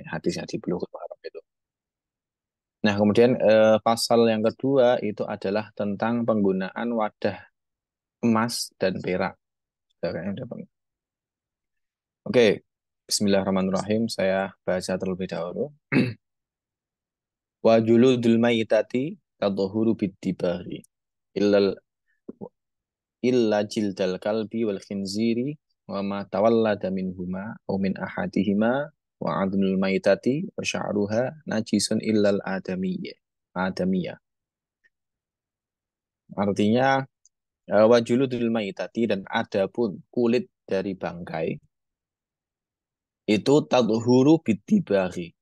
hadisnya di Bulughul Maram itu. Nah, kemudian pasal yang kedua itu adalah tentang penggunaan wadah emas dan perak. Sudah kayaknya udah Oke, Bismillahirrahmanirrahim. Saya baca terlebih dahulu. Wa juludul mayyitati tadhuru bid-dibari illal illa jildal kalbi wal khinziri wa ma tawallada minhuma aw min ahadihima wa adnul maitati wa sya'ruha najisun illal adamiyya. Artinya wa juludul maitati dan adapun kulit dari bangkai itu tadhuru bid-dibari.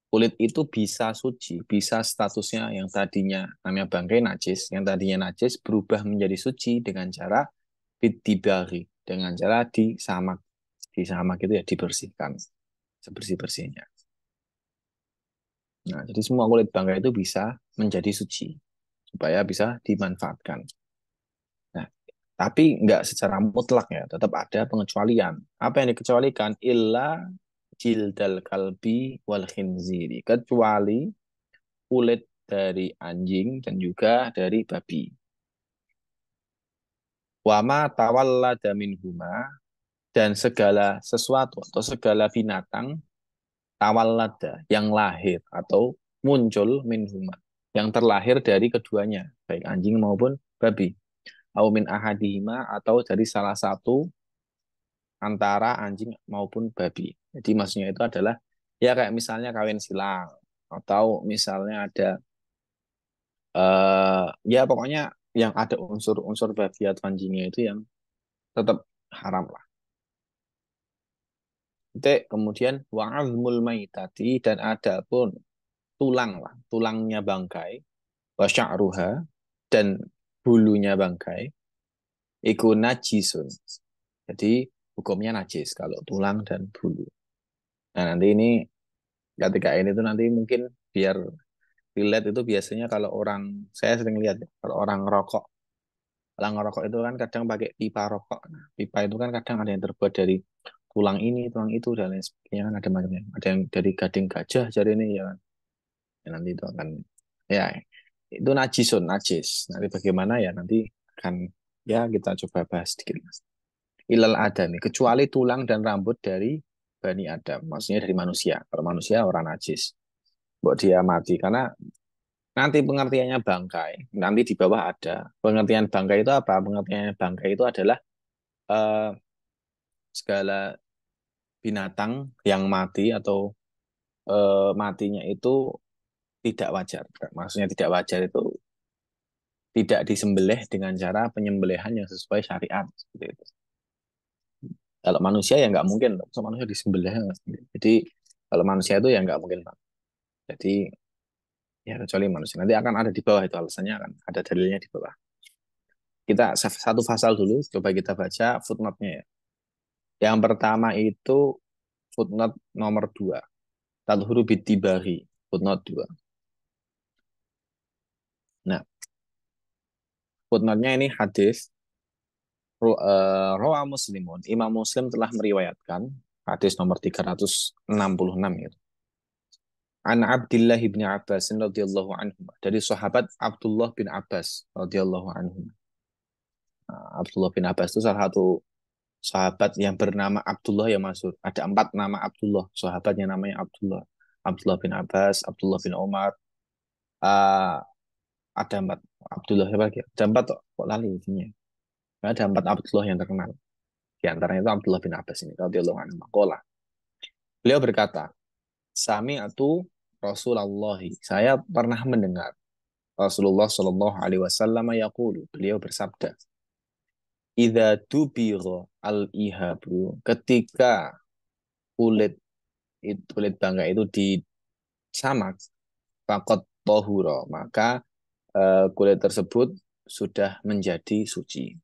Kulit itu bisa suci, bisa statusnya yang tadinya namanya bangkai najis, yang tadinya najis berubah menjadi suci dengan cara bidibari, dengan cara disamak. Disamak itu ya dibersihkan, sebersih-bersihnya. Nah, jadi semua kulit bangkai itu bisa menjadi suci, supaya bisa dimanfaatkan. Nah, tapi nggak secara mutlak ya, tetap ada pengecualian. Apa yang dikecualikan? Illa jildal kalbi wal khinziri. Kecuali kulit dari anjing dan juga dari babi. Wama tawallada minhuma dan segala sesuatu atau segala binatang tawallada yang lahir atau muncul minhuma yang terlahir dari keduanya baik anjing maupun babi. Au min ahadihima atau dari salah satu antara anjing maupun babi. Jadi maksudnya itu adalah ya kayak misalnya kawin silang atau misalnya ada ya pokoknya yang ada unsur-unsur babi atau anjingnya itu yang tetap haram lah. Kemudian wa'azmul maitati dan ada pun tulang lah, tulangnya bangkai, wasya'ruha dan bulunya bangkai, iku najisun. Jadi hukumnya najis kalau tulang dan bulu. Nah nanti ini ketika ini tuh nanti mungkin biar relate itu biasanya kalau orang saya sering lihat ya, kalau orang rokok Kalau ngerokok itu kan kadang pakai pipa rokok. Nah, pipa itu kan kadang ada yang terbuat dari tulang ini, tulang itu, dan lain sebagainya kan ada macamnya. Ada yang dari gading gajah, jadi ini ya kan. Ya, nanti itu akan, ya itu najisun, najis. Nanti bagaimana ya nanti akan, ya kita coba bahas sedikit. Ilal adami, kecuali tulang dan rambut dari Bani Adam. Maksudnya dari manusia. Kalau manusia orang najis. Buat dia mati. Karena nanti pengertiannya bangkai. Nanti di bawah ada. Pengertian bangkai itu apa? Pengertian bangkai itu adalah eh, segala binatang yang mati atau matinya itu tidak wajar. Maksudnya tidak wajar itu tidak disembelih dengan cara penyembelihan yang sesuai syariat. Seperti itu. Kalau manusia ya nggak mungkin. So, manusia disembelih. Jadi kalau manusia itu ya nggak mungkin. Pak. Jadi ya kecuali manusia. Nanti akan ada di bawah itu alasannya akan ada dalilnya di bawah. Kita satu pasal dulu, coba kita baca footnote-nya ya. Yang pertama itu footnote nomor 2. Tadhuru bitibari, footnote 2. Nah, footnote-nya ini hadis Rawa Muslimun. Imam Muslim telah meriwayatkan hadis nomor 366 itu. An Abdullah bin Abbas radhiyallahu anhu. Dari sahabat Abdullah bin Abbas radhiyallahu anhu. Nah, Abdullah bin Abbas itu salah satu sahabat yang bernama Abdullah yang masyhur. Ada 4 nama Abdullah. Sahabatnya namanya Abdullah. Abdullah bin Abbas, Abdullah bin Umar. Uh, ada 4. Abdullah siapa lagi? Ada 4 kok lali isinya. Ada 4 Abdullah yang terkenal. Di antaranya itu Abdullah bin Abbas ini. Radhiyallahu anhu. Maqala. Beliau berkata, Sami'atu Rasulullah. Saya pernah mendengar Rasulullah Shallallahu Alaihi Wasallam yaqulu. Beliau bersabda, "Idza tubigha al-ihabu." Ketika kulit kulit bangga itu disamak, faqad tahura, maka kulit tersebut sudah menjadi suci.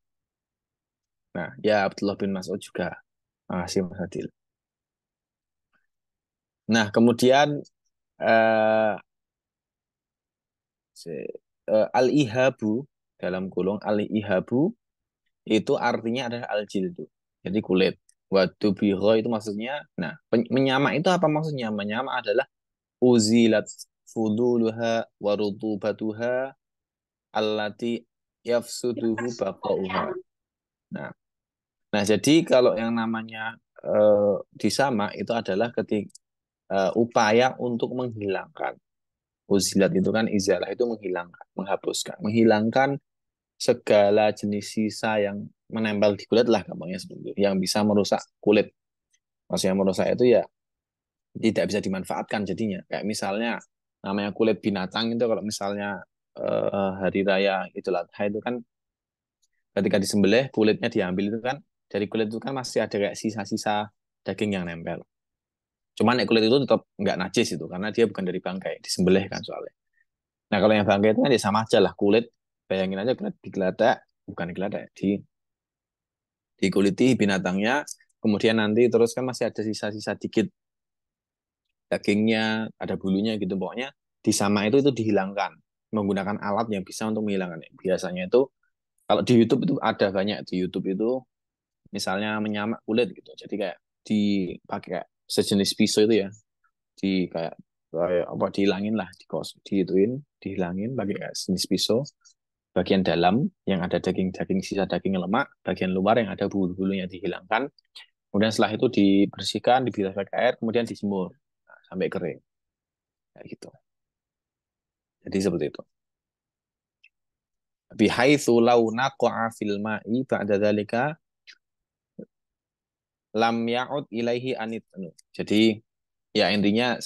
Nah, ya Abdullah bin Mas'ud juga. Makasih Mas Adil. Nah, kemudian eh, al-ihabu dalam kurung al-ihabu itu artinya adalah al-jildu. Jadi kulit. Wadubiro itu maksudnya, nah, menyamak itu apa maksudnya? Menyamak adalah uzilat fuduluha warutubatuha allati yafsuduhu baqauha. Nah, nah jadi kalau yang namanya disamak itu adalah upaya untuk menghilangkan. Uzilat itu kan izalah itu menghilangkan, menghapuskan, menghilangkan segala jenis sisa yang menempel di kulit lah gampangnya seperti itu, yang bisa merusak kulit. Maksudnya merusak itu ya tidak bisa dimanfaatkan jadinya. Kayak misalnya namanya kulit binatang itu kalau misalnya hari raya Idul Adha itu kan ketika disembelih kulitnya diambil itu kan dari kulit itu kan masih ada kayak sisa-sisa daging yang nempel. Cuman kulit itu tetap nggak najis itu karena dia bukan dari bangkai, disembelih kan soalnya. Nah kalau yang bangkai itu kan ya sama aja lah kulit. Bayangin aja kulit digeladak, bukan digeladak, dikuliti binatangnya, kemudian nanti terus kan masih ada sisa-sisa dikit dagingnya, ada bulunya gitu. Pokoknya di sama itu dihilangkan menggunakan alat yang bisa untuk menghilangkan. Biasanya itu kalau di YouTube itu ada banyak di YouTube itu misalnya menyamak kulit gitu. Jadi kayak dipakai kayak sejenis pisau itu ya, kayak apa dihilangin lah, dihituin, dihilangin pakai kayak sejenis pisau. Bagian dalam yang ada daging-daging sisa daging lemak, bagian luar yang ada bulu-bulunya dihilangkan. Kemudian setelah itu dibersihkan, dibilas pakai air, kemudian dijemur sampai kering. Kayak gitu. Jadi seperti itu. Bihaitsu law naqa'a fil ma'i ba'da dzalika lam ya'ud ilaihi anit. Jadi ya intinya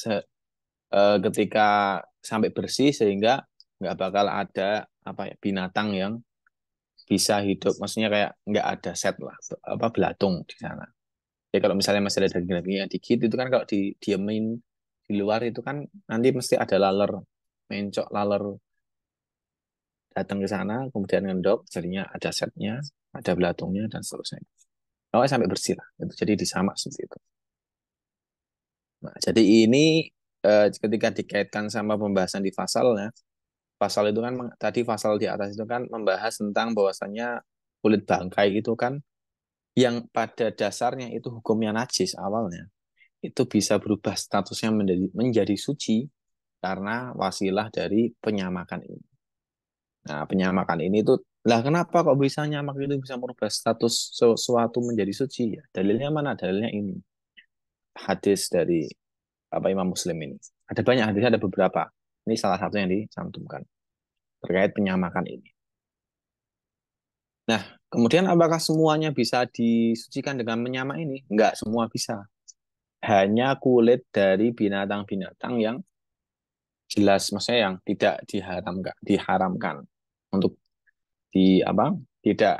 ketika sampai bersih sehingga nggak bakal ada apa ya binatang yang bisa hidup. Maksudnya kayak nggak ada set lah apa belatung di sana. Ya kalau misalnya masih ada daging-daging yang dikit itu kan kalau didiemin di luar itu kan nanti mesti ada laler mencok laler datang ke sana kemudian ngendok jadinya ada setnya ada belatungnya dan seterusnya. Oh, sampai bersih lah. Itu jadi disamak seperti itu. Nah, jadi ini ketika dikaitkan sama pembahasan di pasalnya, pasal itu kan tadi pasal di atas itu kan membahas tentang bahwasannya kulit bangkai itu kan yang pada dasarnya itu hukumnya najis awalnya, itu bisa berubah statusnya menjadi suci karena wasilah dari penyamakan ini. Nah, penyamakan ini tuh lah kenapa kok bisa nyamak itu bisa merubah status sesuatu menjadi suci ya? Dalilnya mana? Dalilnya ini. Hadis dari apa Imam Muslim ini. Ada banyak hadis, ada beberapa. Ini salah satu yang dicantumkan terkait penyamakan ini. Nah, kemudian apakah semuanya bisa disucikan dengan menyamak ini? Enggak, semua bisa. Hanya kulit dari binatang-binatang yang jelas, maksudnya yang tidak diharamkan untuk di apa? Tidak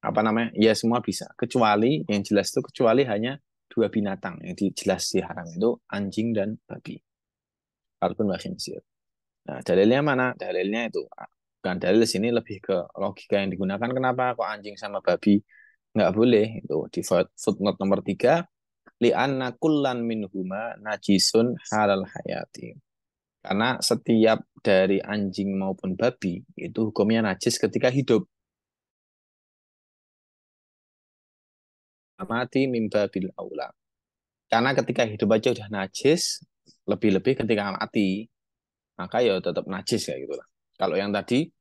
apa namanya? Ya semua bisa. Kecuali yang jelas itu kecuali hanya dua binatang yang jelas diharam itu anjing dan babi. Kalaupun khinzir. Nah, dalilnya mana? Dalilnya itu bukan dalil sini lebih ke logika yang digunakan. Kenapa kok anjing sama babi nggak boleh? Itu di footnote nomor 3, li'anna kullan minhuma najisun halal hayati. Karena setiap dari anjing maupun babi itu hukumnya najis ketika hidup. Mati mimba bil aula. Karena ketika hidup aja udah najis, lebih-lebih ketika mati, maka ya tetap najis kayak gitulah. Kalau yang tadi,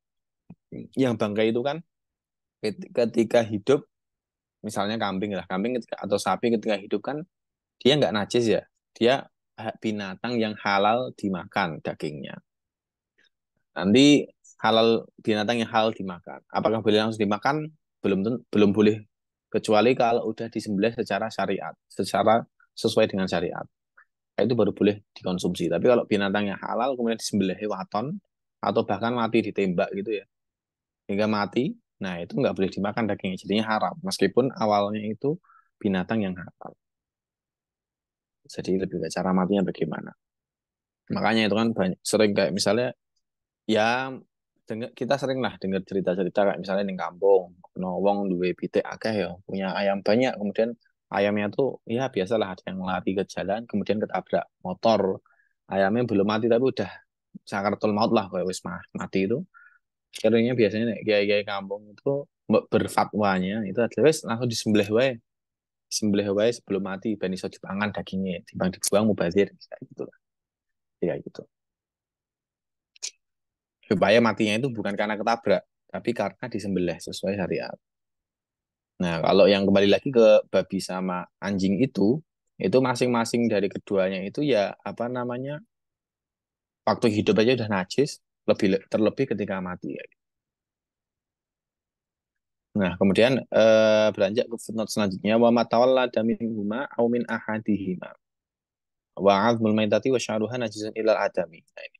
yang bangkai itu kan ketika hidup, misalnya kambing lah, kambing ketika, atau sapi ketika hidup kan dia nggak najis ya, dia binatang yang halal dimakan dagingnya. Nanti halal binatang yang halal dimakan. Apakah boleh langsung dimakan? Belum boleh kecuali kalau udah disembelih secara syariat, secara sesuai dengan syariat. Itu baru boleh dikonsumsi. Tapi kalau binatang yang halal kemudian disembelih waton atau bahkan mati ditembak gitu ya, hingga mati, nah itu nggak boleh dimakan dagingnya, jadinya haram. Meskipun awalnya itu binatang yang halal. Jadi lebih ke cara matinya bagaimana. Makanya itu kan banyak, sering kayak misalnya ya kita sering lah dengar cerita-cerita kayak misalnya di kampung, no wong duwe pitik akeh ya, punya ayam banyak, kemudian ayamnya tuh ya biasalah ada yang lari ke jalan, kemudian ketabrak motor, ayamnya belum mati tapi udah sakaratul maut lah kayak wis mati itu. Seringnya biasanya nih kiai-kiai kampung itu berfatwanya itu adalah wis langsung disembelih wae, sembelih wae sebelum mati ben iso dipangan dagingnya, timbang dibuang mubazir kayak gitu lah. Kayak gitu. Supaya matinya itu bukan karena ketabrak, tapi karena disembelih sesuai syariat. Nah, kalau yang kembali lagi ke babi sama anjing itu masing-masing dari keduanya itu ya apa namanya, waktu hidup aja udah najis, terlebih ketika mati ya. Nah, kemudian beranjak ke footnote selanjutnya wa matawalla minhuma au min ahadihima wa azmul maitati wa sya'ruha najisun ilal adami. Nah, ini.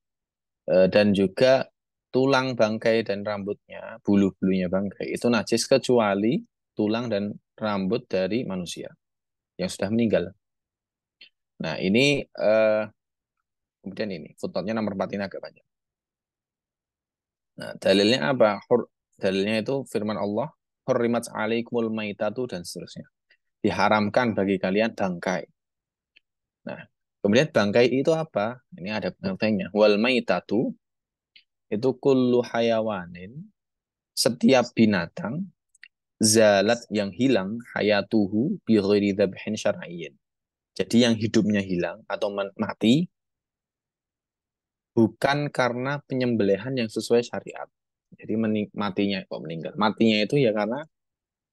Dan juga tulang bangkai dan rambutnya, bulu-bulunya bangkai itu najis kecuali tulang dan rambut dari manusia yang sudah meninggal. Nah, ini kemudian ini footnote-nya nomor 4 ini agak panjang. Nah, dalilnya apa? Dalilnya itu firman Allah, hurrimat alaikumul maitatu dan seterusnya. Diharamkan bagi kalian bangkai. Nah, kemudian bangkai itu apa? Ini ada pengertiannya. Wal maitatu itu kullu hayawanin, setiap binatang zalat yang hilang hayatuhu bi ghairi dzabhin syar'iyyin. Jadi yang hidupnya hilang atau mati bukan karena penyembelihan yang sesuai syariat. Jadi matinya kok meninggal. Matinya itu ya karena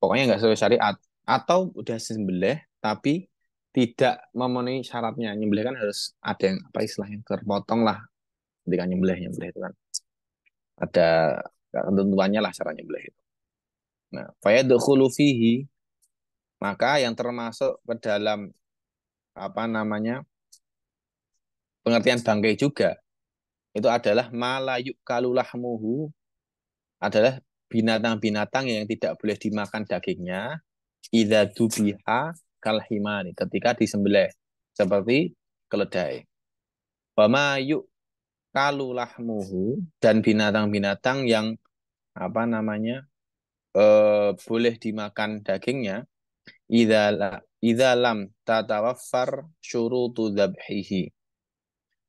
pokoknya nggak sesuai syariat atau udah sembelih tapi tidak memenuhi syaratnya. Nyembelih kan harus ada yang apa istilahnya terpotong lah ketika nyembelih nyembelih itu kan ada ketentuannya lah cara nyembelih itu. Nah, fayadkhulu fihi, maka yang termasuk ke dalam apa namanya pengertian bangkai juga itu adalah malayuk kalulahmuhu, adalah binatang-binatang yang tidak boleh dimakan dagingnya idza dubiha kalhimani, ketika disembelih seperti keledai. Wama yuk kalulahmuhu, dan binatang-binatang yang apa namanya boleh dimakan dagingnya idza lam tatawaffar syurutu dzabhihi.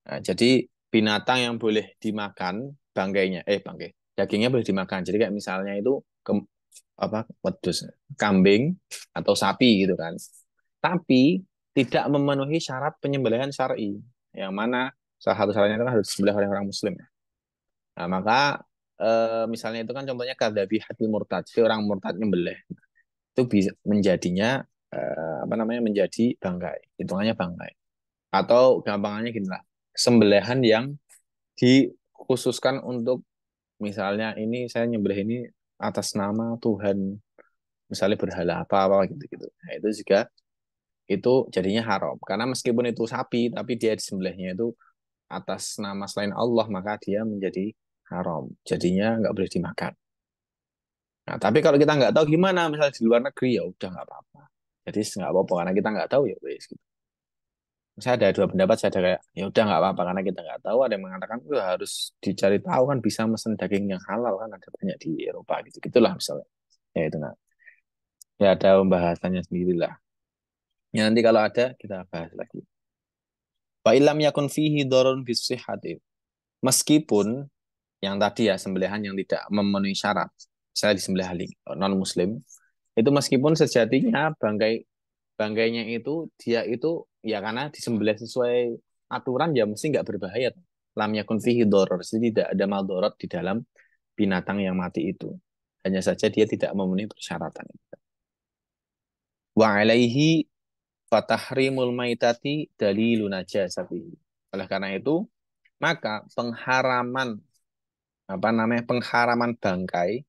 Nah, jadi binatang yang boleh dimakan bangkainya, bangkai, dagingnya boleh dimakan. Jadi kayak misalnya itu apa wedus, kambing atau sapi gitu kan. Tapi tidak memenuhi syarat penyembelihan syar'i. Yang mana salah satu syaratnya itu kan harus disembelih oleh orang muslim. Nah, maka misalnya itu kan contohnya kadzabi hati murtad. Jadi orang murtad nyembelih. Itu bisa menjadinya apa namanya menjadi bangkai. Hitungannya bangkai. Atau gampangannya gini lah. Sembelihan yang dikhususkan untuk misalnya ini saya nyembelih ini atas nama Tuhan, misalnya berhala apa-apa gitu-gitu. Nah, itu juga itu jadinya haram. Karena meskipun itu sapi, tapi dia disembelihnya itu atas nama selain Allah, maka dia menjadi haram. Jadinya nggak boleh dimakan. Nah, tapi kalau kita nggak tahu gimana, misalnya di luar negeri, ya udah nggak apa-apa. Jadi nggak apa-apa karena kita nggak tahu ya wes gitu. Saya ada dua pendapat, saya ada kayak ya udah nggak apa-apa karena kita nggak tahu. Ada yang mengatakan harus dicari tahu kan bisa mesen daging yang halal kan ada banyak di Eropa gitu gitulah misalnya. Ya itu nah. Ya ada pembahasannya sendiri lah. Ya nanti kalau ada kita bahas lagi. Wa ilam yakun fihi dorun bisihhati. Meskipun yang tadi ya sembelihan yang tidak memenuhi syarat, saya disembelih non muslim, itu meskipun sejatinya bangkainya itu dia itu ya karena disembelih sesuai aturan ya mesti nggak berbahaya. Lam yakun fihi doror, jadi tidak ada maldorot di dalam binatang yang mati itu. Hanya saja dia tidak memenuhi persyaratan. Wa alaihi fatahrimul maitati dalilun najasati. Oleh karena itu, maka pengharaman apa namanya pengharaman bangkai,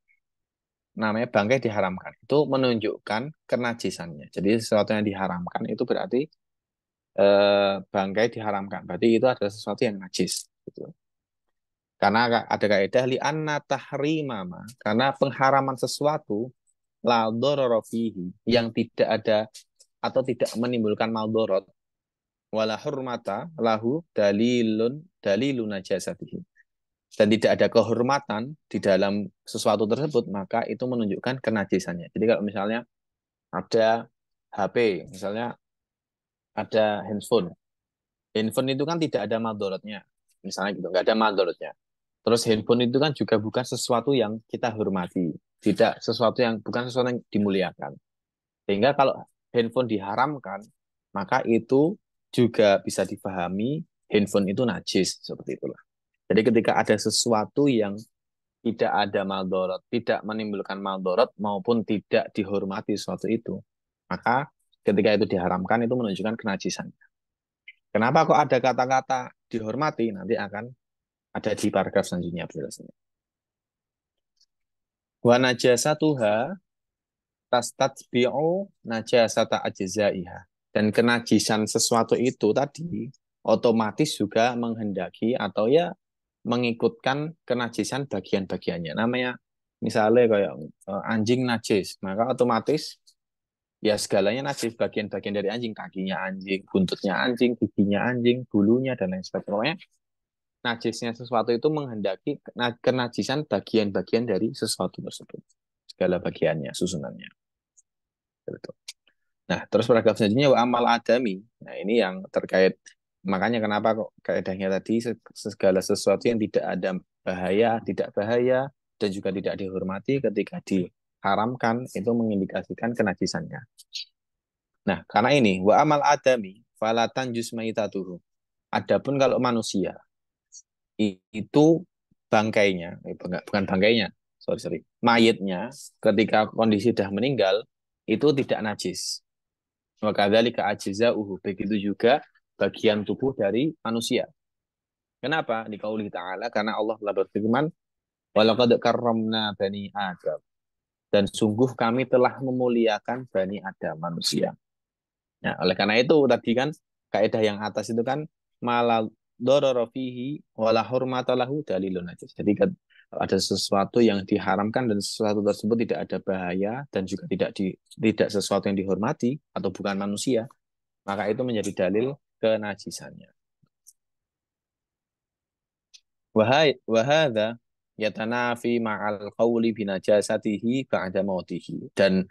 namanya bangkai diharamkan itu menunjukkan kenajisannya. Jadi sesuatu yang diharamkan itu berarti bangkai diharamkan, berarti itu adalah sesuatu yang najis gitu. Karena ada kaidah li anna tahrimama, karena pengharaman sesuatu la dharara fihi, yang tidak ada atau tidak menimbulkan maldorot, wala hurmata lahu dalilun najasatihi, dan tidak ada kehormatan di dalam sesuatu tersebut, maka itu menunjukkan kenajisannya. Jadi kalau misalnya ada HP, misalnya ada handphone itu kan tidak ada madorotnya, misalnya gitu, nggak ada madorotnya. Terus handphone itu kan juga bukan sesuatu yang kita hormati, tidak sesuatu yang bukan sesuatu yang dimuliakan. Sehingga kalau handphone diharamkan, maka itu juga bisa dipahami handphone itu najis seperti itulah. Jadi ketika ada sesuatu yang tidak ada maldorot, tidak menimbulkan maldorot maupun tidak dihormati sesuatu itu, maka ketika itu diharamkan itu menunjukkan kenajisan. Kenapa kok ada kata-kata dihormati? Nanti akan ada di paragraf selanjutnya penjelasannya. Wa najasatuha tastatbi'u najasata ajzaiha. Dan kenajisan sesuatu itu tadi otomatis juga menghendaki atau ya mengikutkan kenajisan bagian-bagiannya. Namanya misalnya kayak anjing najis, maka otomatis ya segalanya najis, bagian-bagian dari anjing, kakinya anjing, buntutnya anjing, giginya anjing, bulunya dan lain sebagainya. Najisnya sesuatu itu menghendaki kenajisan bagian-bagian dari sesuatu tersebut. Segala bagiannya, susunannya. Gitu. Nah, terus paragraf selanjutnya wa amal adami. Nah, ini yang terkait makanya kenapa kok kaidahnya tadi segala sesuatu yang tidak ada bahaya, tidak bahaya dan juga tidak dihormati ketika diharamkan itu mengindikasikan kenajisannya. Nah, karena ini wa amal adami falatan jusmaitatuhu. Adapun kalau manusia itu bangkainya, bukan bangkainya, sorry, mayitnya ketika kondisi sudah meninggal itu tidak najis. Maka dari ajza'uhu, begitu juga bagian tubuh dari manusia. Kenapa? Di qauli ta'ala, karena Allah telah berfirman, walaqad karramna bani Adam. Dan sungguh kami telah memuliakan bani Adam, manusia. Nah, oleh karena itu tadi kan kaidah yang atas itu kan mala dororo fihi wala hurmata lahu dalilun aja. Jadi kan ada sesuatu yang diharamkan dan sesuatu tersebut tidak ada bahaya dan juga tidak sesuatu yang dihormati atau bukan manusia, maka itu menjadi dalil kenajisannya. Wahada yatanafi ma'al qawli binajasatihi ba'da mautihi. Dan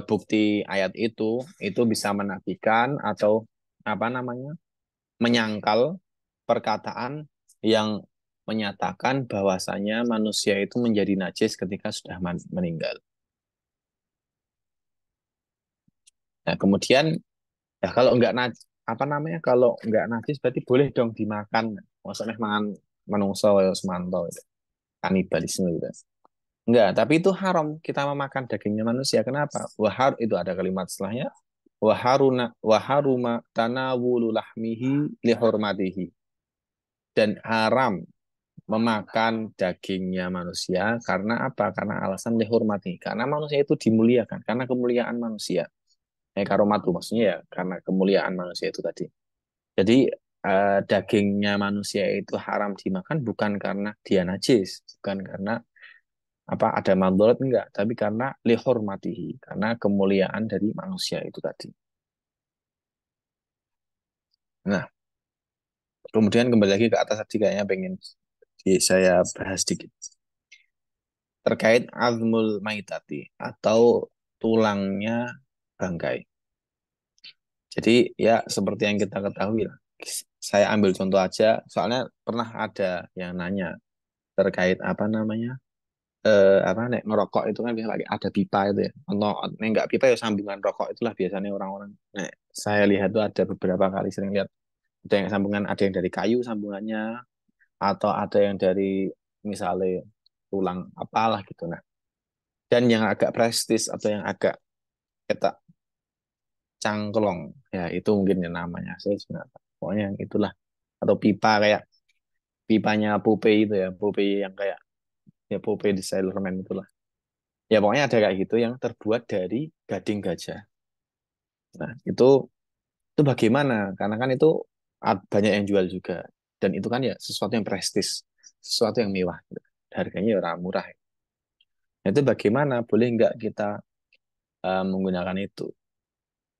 bukti ayat itu bisa menafikan atau apa namanya menyangkal perkataan yang menyatakan bahwasanya manusia itu menjadi najis ketika sudah meninggal. Nah, kemudian ya kalau enggak najis apa namanya kalau enggak najis berarti boleh dong dimakan. Maksudnya mangan menungso ya semanto itu. Kanibalisme gitu. Enggak, tapi itu haram kita memakan dagingnya manusia. Kenapa? Wahar itu ada kalimat setelahnya. Waharuma tanawulu lahmihi lihormatihi. Dan haram memakan dagingnya manusia karena apa? Karena alasan dihormati. Karena manusia itu dimuliakan. Karena kemuliaan manusia. Karomatu maksudnya ya karena kemuliaan manusia itu tadi. Jadi dagingnya manusia itu haram dimakan bukan karena dia najis, bukan karena apa ada mandorot enggak, tapi karena lihormatihi, karena kemuliaan dari manusia itu tadi. Nah, kemudian kembali lagi ke atas tadi kayaknya pengen saya bahas sedikit terkait azmul maitati atau tulangnya bangkai. Jadi ya seperti yang kita ketahui lah. Saya ambil contoh aja, soalnya pernah ada yang nanya terkait apa namanya apa nek ngerokok itu kan bisa pakai ada pipa itu ya. Atau nek enggak pipa ya sambungan rokok itulah biasanya orang-orang. Nek saya lihat tuh ada beberapa kali sering lihat ada yang sambungan ada yang dari kayu sambungannya atau ada yang dari misalnya tulang apalah gitu. Nah, dan yang agak prestis atau yang agak kita cangklong ya itu mungkin ya namanya saya sebenarnya pokoknya yang itulah atau pipa kayak pipanya Popeye itu ya Popeye yang kayak ya Popeye di Sailor Man itulah ya pokoknya ada kayak gitu yang terbuat dari gading gajah. Nah itu bagaimana karena kan itu banyak yang jual juga dan itu kan ya sesuatu yang prestis sesuatu yang mewah gitu. Harganya ya murah. Nah, itu bagaimana boleh nggak kita menggunakan itu.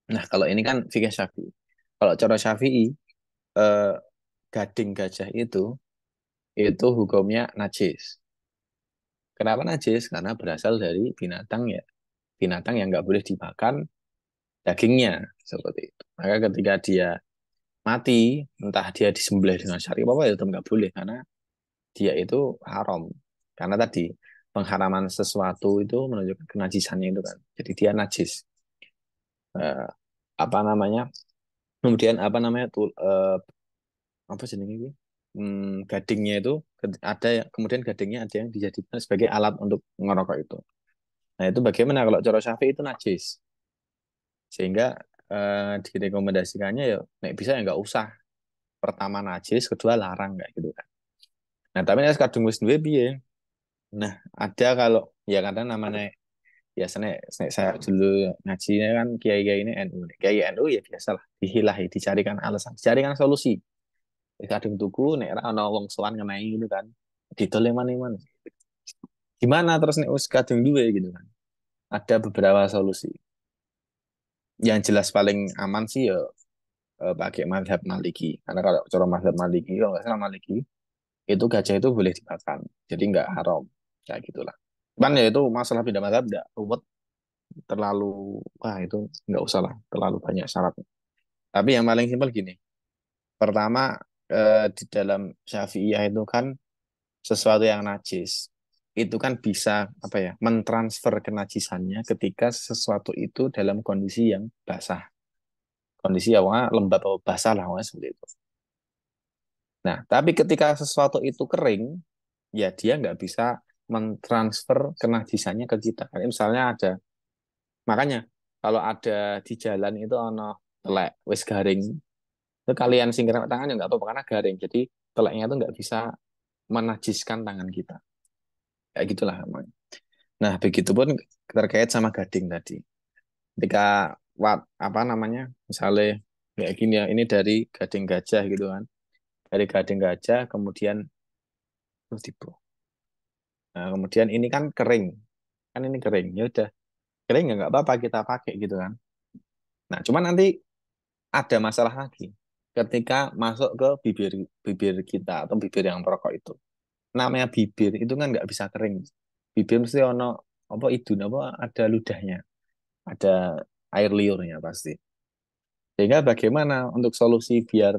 Nah kalau ini kan fikih Syafi'i, kalau cara Syafi'i eh, gading gajah itu hukumnya najis. Kenapa najis? Karena berasal dari binatang ya, binatang yang nggak boleh dimakan dagingnya seperti itu. Maka ketika dia mati, entah dia disembelih dengan syari apa ya tetap nggak boleh karena dia itu haram. Karena tadi pengharaman sesuatu itu menunjukkan kenajisannya itu kan. Jadi dia najis. Eh, apa namanya? Kemudian apa namanya tuh apa jenis ini? Gadingnya itu ada kemudian gadingnya ada yang dijadikan sebagai alat untuk ngerokok itu. Nah itu bagaimana kalau cara Syafi'i itu najis, sehingga direkomendasikannya ya nek bisa ya nggak usah. Pertama najis, kedua larang kayak gitu kan. Nah tapi nek kadung wis duwe piye? Nah ada kalau ya kadang namanya biasanya saya dulu ngajinya kan kiai-kiai ini NU. Kiai NU ya biasalah dihilahi, dicarikan alasan, dicarikan solusi. Kadung tuku nek ora ana wong sowan ngenai gitu kan. Didol mana-mana. Gimana terus nek wis kadung duwe gitu kan. Ada beberapa solusi. Yang jelas paling aman sih ya pakai mazhab Maliki. Karena kalau cara mazhab Maliki, kalau nggak salah Maliki, itu gajah itu boleh dimakan. Jadi nggak haram. Kayak gitulah. Cuman ya itu masalah pindah mazhab nggak ruwet terlalu, wah itu nggak usah lah, terlalu banyak syarat. Tapi yang paling simpel gini. Pertama, di dalam Syafi'iyah itu kan sesuatu yang najis itu kan bisa apa ya mentransfer kenajisannya ketika sesuatu itu dalam kondisi yang basah, kondisi yang lembab atau basah lah seperti itu. Nah tapi ketika sesuatu itu kering ya dia nggak bisa mentransfer kenajisannya ke kita. Kayak misalnya ada, makanya kalau ada di jalan itu ono telek wis garing itu kalian singkirkan tangannya nggak apa-apa karena garing, jadi teleknya itu nggak bisa menajiskan tangan kita kayak gitulah. Nah, begitupun terkait sama gading tadi. Ketika apa namanya, misalnya kayak gini ya, ini dari gading gajah gitu kan. Dari gading gajah, kemudian terus tiba. Nah, kemudian ini kan kering, kan ini kering. Ya udah, kering ya nggak apa-apa kita pakai gitu kan. Nah, cuman nanti ada masalah lagi. Ketika masuk ke bibir bibir kita atau bibir yang merokok itu, namanya bibir itu kan nggak bisa kering. Bibir mesti ono apa itu, apa ada ludahnya, ada air liurnya pasti. Sehingga bagaimana untuk solusi biar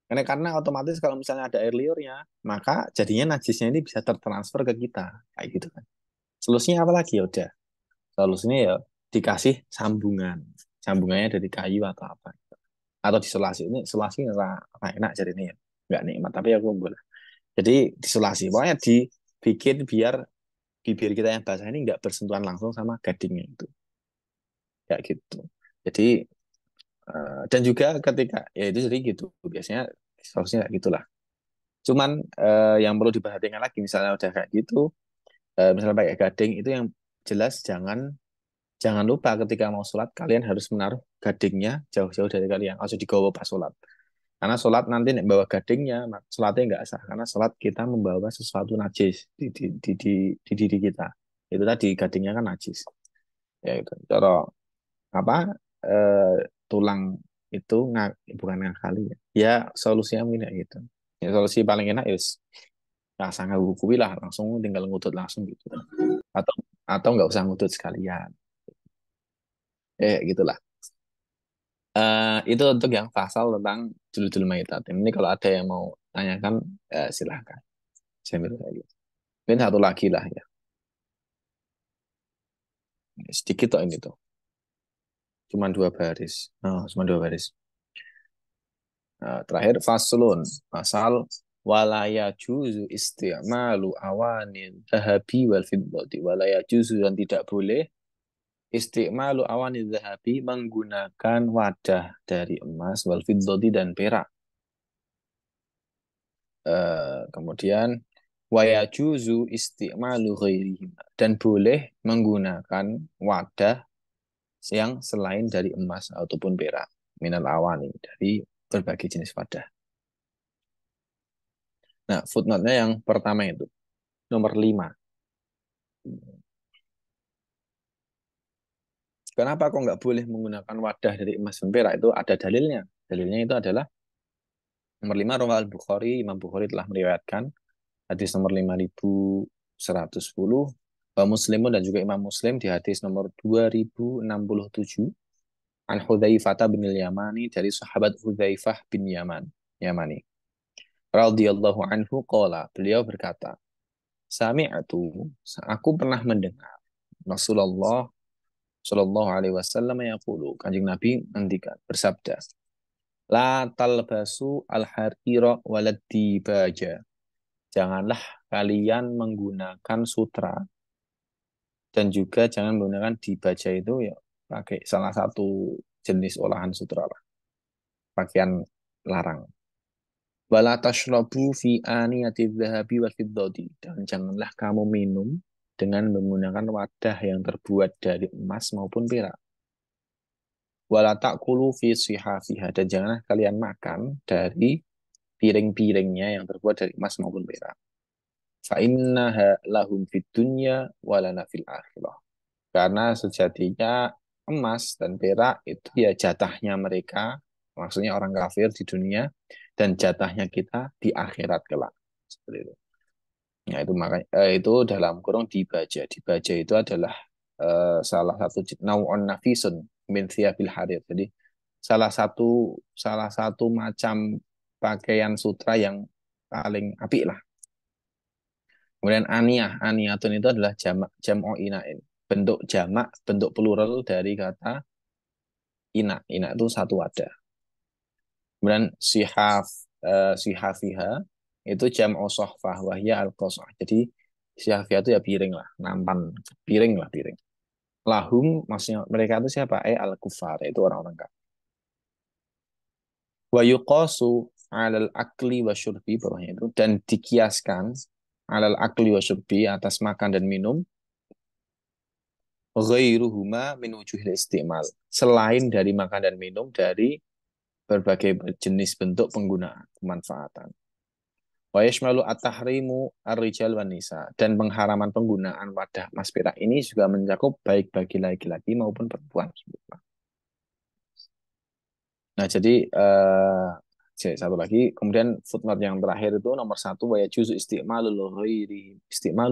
karena otomatis kalau misalnya ada air liurnya, maka jadinya najisnya ini bisa tertransfer ke kita kayak gitu kan. Solusinya apa lagi ya udah. Solusinya ya dikasih sambungan. Sambungannya dari kayu atau apa. Atau disolasi. Ini isolasi nggak enak jadi ini ya. Nggak nikmat tapi aku boleh. Jadi disolasi. Pokoknya dibikin biar bibir kita yang basah ini nggak bersentuhan langsung sama gadingnya itu. Kayak gitu. Jadi dan juga ketika ya itu jadi gitu biasanya solusinya kayak gitulah. Cuman yang perlu diperhatikan lagi misalnya udah kayak gitu, misalnya pakai gading itu yang jelas jangan jangan lupa ketika mau sholat kalian harus menaruh gadingnya jauh-jauh dari kalian, harus digawa pas sholat. Karena sholat nanti nek bawa gadingnya, sholatnya nggak sah. Karena sholat kita membawa sesuatu najis di diri kita. Itu tadi gadingnya kan najis. Ya itu. Cara apa eh, tulang itu bukan ngakali ya. Ya solusinya mungkin kayak gitu. Ya solusi paling enak ya sangat buku lah langsung tinggal ngutut langsung gitu. Atau nggak usah ngutut sekalian. Gitulah. Itu untuk yang pasal tentang judul maitatim. Ini kalau ada yang mau tanyakan silahkan. Saya ambil lagi. Mungkin satu lagi lah ya. Sedikit toh ini tuh. Cuma dua baris. Oh, cuma dua baris. Terakhir faslun pasal walaya juzu isti'malu awanin dahabi wal fiddati walaya juzu dan tidak boleh isti'malu awanin dahabi menggunakan wadah dari emas wal fiddati dan perak. Kemudian waya juzu isti'malu ghairihim dan boleh menggunakan wadah yang selain dari emas ataupun perak minal awani dari berbagai jenis wadah. Nah, footnote-nya yang pertama itu, nomor 5. Kenapa kok nggak boleh menggunakan wadah dari emas dan perak? Itu ada dalilnya. Dalilnya itu adalah nomor 5, Rawal Bukhari, Imam Bukhari telah meriwayatkan hadis nomor 5110, Muslimun dan juga Imam Muslim di hadis nomor 2067, an Hudzaifah bin Yamani dari sahabat Hudzaifah bin Yamani. Radhiyallahu anhu qala, beliau berkata, Sami'atu, aku pernah mendengar Rasulullah sallallahu alaihi wasallam yaqulu, Kanjeng Nabi ngendikan bersabda, la talbasu al-harira walad dibaja. Janganlah kalian menggunakan sutra dan juga jangan menggunakan dibaja itu ya pakai salah satu jenis olahan sutra lah, pakaian larang. Wala tashrabu fi aniyati dhahabi wal fiddati, dan janganlah kamu minum dengan menggunakan wadah yang terbuat dari emas maupun perak. Wala ta'kulu fi sihafiha, dan janganlah kalian makan dari piring-piringnya yang terbuat dari emas maupun perak. Fa innaha lahum fid dunya walana fil akhirah. Karena sejatinya emas dan perak itu ya jatahnya mereka, maksudnya orang kafir di dunia, dan jatahnya kita di akhirat kelak. Seperti itu. Ya itu makanya itu dalam kurung dibaja. Dibaja itu adalah salah satu nau'un nafisun min thiyabil harir. Jadi salah satu salah satu macam pakaian sutra yang paling apik lah. Kemudian aniyah, aniyatun itu adalah jamak jam'u ina'in. Bentuk jamak, bentuk plural dari kata ina. Ina itu satu wadah. Kemudian sihafiha itu jam'u sohfah wahya al-qasah. Jadi sihafiyah itu ya piring lah, nampan, piring lah, piring. Lahum maksudnya mereka itu siapa? Al-kufar, itu orang-orang kafir. Wa yuqasu 'alal akli wa syurbi, bawahnya itu, dan dikiaskan 'alal akli wa syurbi, atas makan dan minum, ghairuhuma min wujuhil istimal, selain dari makan dan minum dari berbagai jenis bentuk penggunaan pemanfaatan. Wa yashmalu at-tahrimu ar-rijal wan nisa, dan pengharaman penggunaan wadah emas perak ini juga mencakup baik bagi laki-laki maupun perempuan. Nah, jadi satu lagi, kemudian footnote yang terakhir itu nomor satu, wa yajuzu istimalu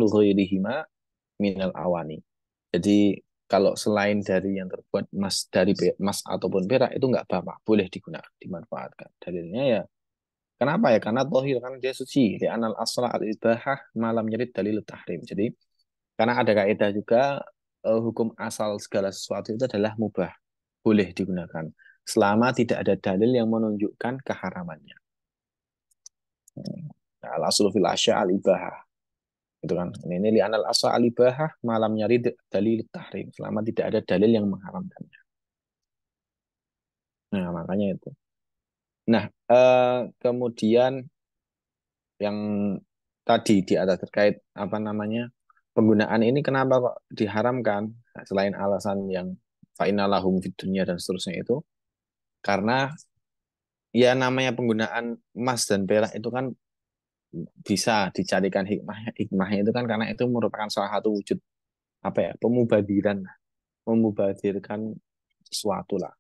ghairihima minal awani. Jadi kalau selain dari yang terbuat emas, dari emas ataupun perak, itu nggak apa-apa, boleh digunakan, dimanfaatkan. Dalilnya ya, kenapa ya? Karena tohir, karena dia suci. Di anal asla al ibahah malam nyerit dalil tahrim. Jadi karena ada kaidah juga, hukum asal segala sesuatu itu adalah mubah, boleh digunakan selama tidak ada dalil yang menunjukkan keharamannya. Nah, al aslu fil asya al ibahah, itu kan. Ini li anal asal al ibahah malam nyari dalil tahrim, selama tidak ada dalil yang mengharamkannya. Nah, makanya itu. Nah, kemudian yang tadi di atas terkait apa namanya penggunaan ini kenapa kok diharamkan? Nah, selain alasan yang fa'inalahum fid dunya dan seterusnya itu, karena ya namanya penggunaan emas dan perak itu kan bisa dicarikan hikmahnya. Hikmahnya itu kan karena itu merupakan salah satu wujud apa ya, pemubadiran, memubadirkan sesuatu lah.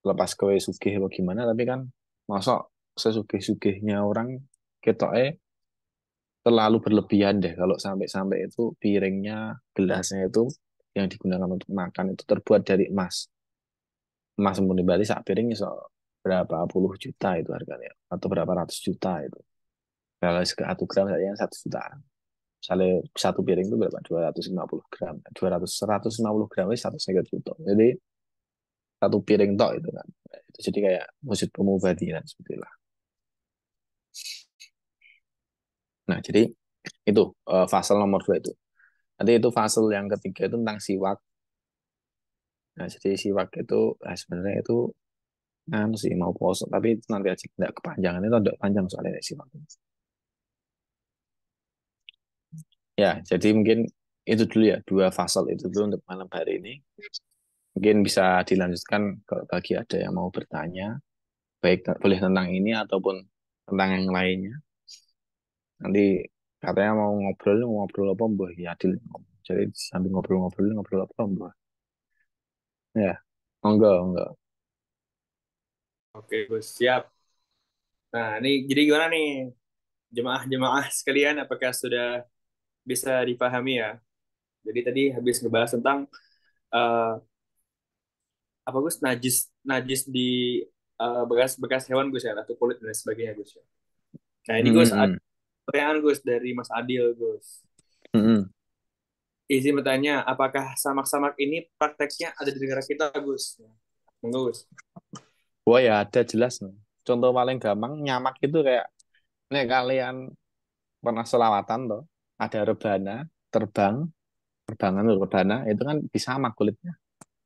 Lepas kowe sugih apa gimana, tapi kan masa sesugih-sugihnya orang ketok terlalu berlebihan deh kalau sampai-sampai itu piringnya, gelasnya itu yang digunakan untuk makan itu terbuat dari emas. Emas murni Bali sak piringnya berapa puluh juta itu harganya, atau berapa ratus juta itu. Kalau satu gram saja 1 juta. Misalnya satu piring itu berapa? 250 gram. 150 gram itu 1 juta. Jadi satu piring tok itu kan. Itu jadi kayak wujud pemubadiran seperti itu. Nah, jadi itu fasal nomor 2 itu. Nanti itu fasal yang ketiga itu tentang siwak. Nah, jadi siwak itu sebenarnya itu sih mau poso, tapi itu nanti aja tidak kepanjangan, itu tidak panjang soalnya siwak. Ya, jadi mungkin itu dulu ya, dua fasal itu dulu untuk malam hari ini. Mungkin bisa dilanjutkan kalau bagi ada yang mau bertanya, baik boleh tentang ini ataupun tentang yang lainnya. Nanti katanya mau ngobrol apa mbah ya Adil. Jadi sambil ngobrol apa mbah. Ya, enggak. Oke, Gus, siap. Nah, ini jadi gimana nih, jemaah-jemaah sekalian, apakah sudah bisa dipahami ya? Jadi tadi habis ngebahas tentang eh, apa Gus, najis najis di bekas-bekas hewan Gus ya, atau kulit dan sebagainya Gus ya. Nah, ini Gus ada Hmm. pertanyaan Gus dari Mas Adil Gus. Hmm. izin bertanya, apakah samak-samak ini prakteknya ada di negara kita, Gus? Monggo, Gus. Wah ya ada jelas nih. Contoh paling gampang nyamak itu kayak nek kalian pernah selawatan toh, ada rebana, terbang, terbangan tuh rebana itu kan disamak kulitnya.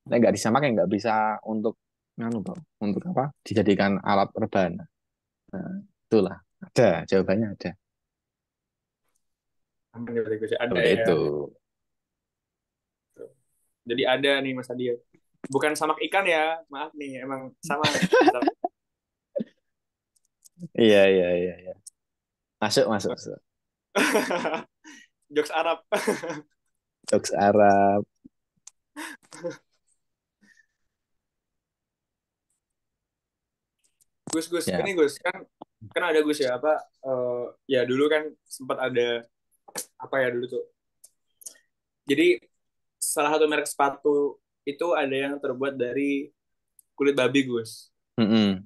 Nek nggak disamak ya nggak bisa untuk nganu toh, untuk apa? Dijadikan alat rebana. Nah, itulah ada jawabannya ada. Aman ya, Gus. Ada Seperti ya. itu. Jadi ada nih Mas Adi. Bukan samak ikan ya, maaf nih, emang sama. Iya iya iya iya. Masuk masuk masuk. Jokes Arab. Jokes Arab. Gus, Gus, Ya. ini Gus kan kan ada Gus ya apa ya dulu kan sempat ada apa ya dulu tuh. Jadi salah satu merek sepatu itu ada yang terbuat dari kulit babi Gus. Mm-mm.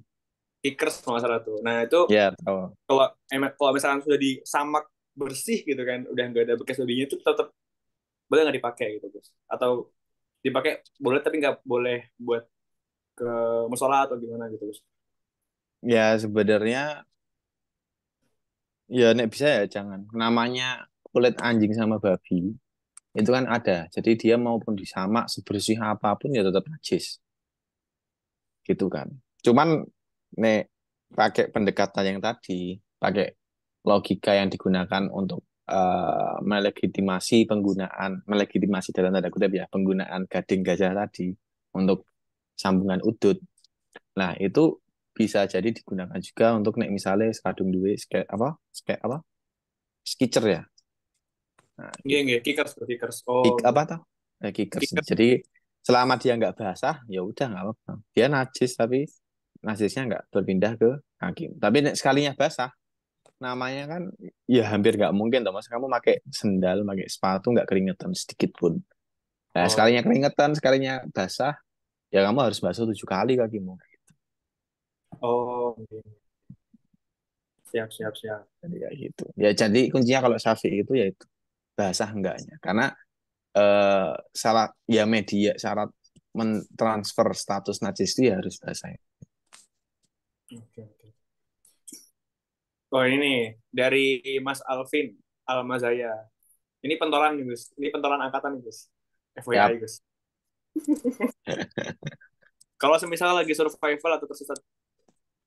Kickers kalau nggak salah tuh. Nah itu Ya tahu. kalau misalkan sudah disamak bersih gitu kan, udah nggak ada bekas babinya itu tetap boleh nggak dipakai gitu Gus? Atau dipakai boleh tapi nggak boleh buat ke musola atau gimana gitu Gus? Ya sebenarnya ya nek bisa ya jangan. Namanya kulit anjing sama babi itu kan ada. Jadi dia maupun disamak sebersih apapun ya tetap najis gitu kan. Cuman nek pakai pendekatan yang tadi, pakai logika yang digunakan untuk melegitimasi dalam tanda kutip ya penggunaan gading gajah tadi untuk sambungan udut. Nah, itu bisa jadi digunakan juga untuk nek misalnya sekadung duit apa skitcher ya. Nah, Iya gitu. nggak kickers tuh kickers. Oh Apa gitu. tuh? Kickers. Kickers. Jadi selama dia nggak basah, ya udah nggak apa-apa. Dia najis tapi najisnya nggak berpindah ke kaki. Tapi nek sekalinya basah, namanya kan ya hampir nggak mungkin toh mas. Kamu pakai sendal, pakai sepatu nggak keringetan sedikit pun. Nah, Oh sekalinya iya. keringetan, sekalinya basah, ya kamu harus basuh 7 kali kakimu. Oh iya. Siap siap siap. Jadi kayak gitu. Ya jadi kuncinya kalau Syafi'i itu ya itu basah enggaknya. Karena syarat ya media syarat mentransfer status najis itu ya harus basah. Oke oke. Oh ini nih dari Mas Alvin Almazaya. Ini pentolan nih Gus. Ini pentolan angkatan nih Gus. FYI Ya, Gus. Kalau semisal lagi survival atau tersesat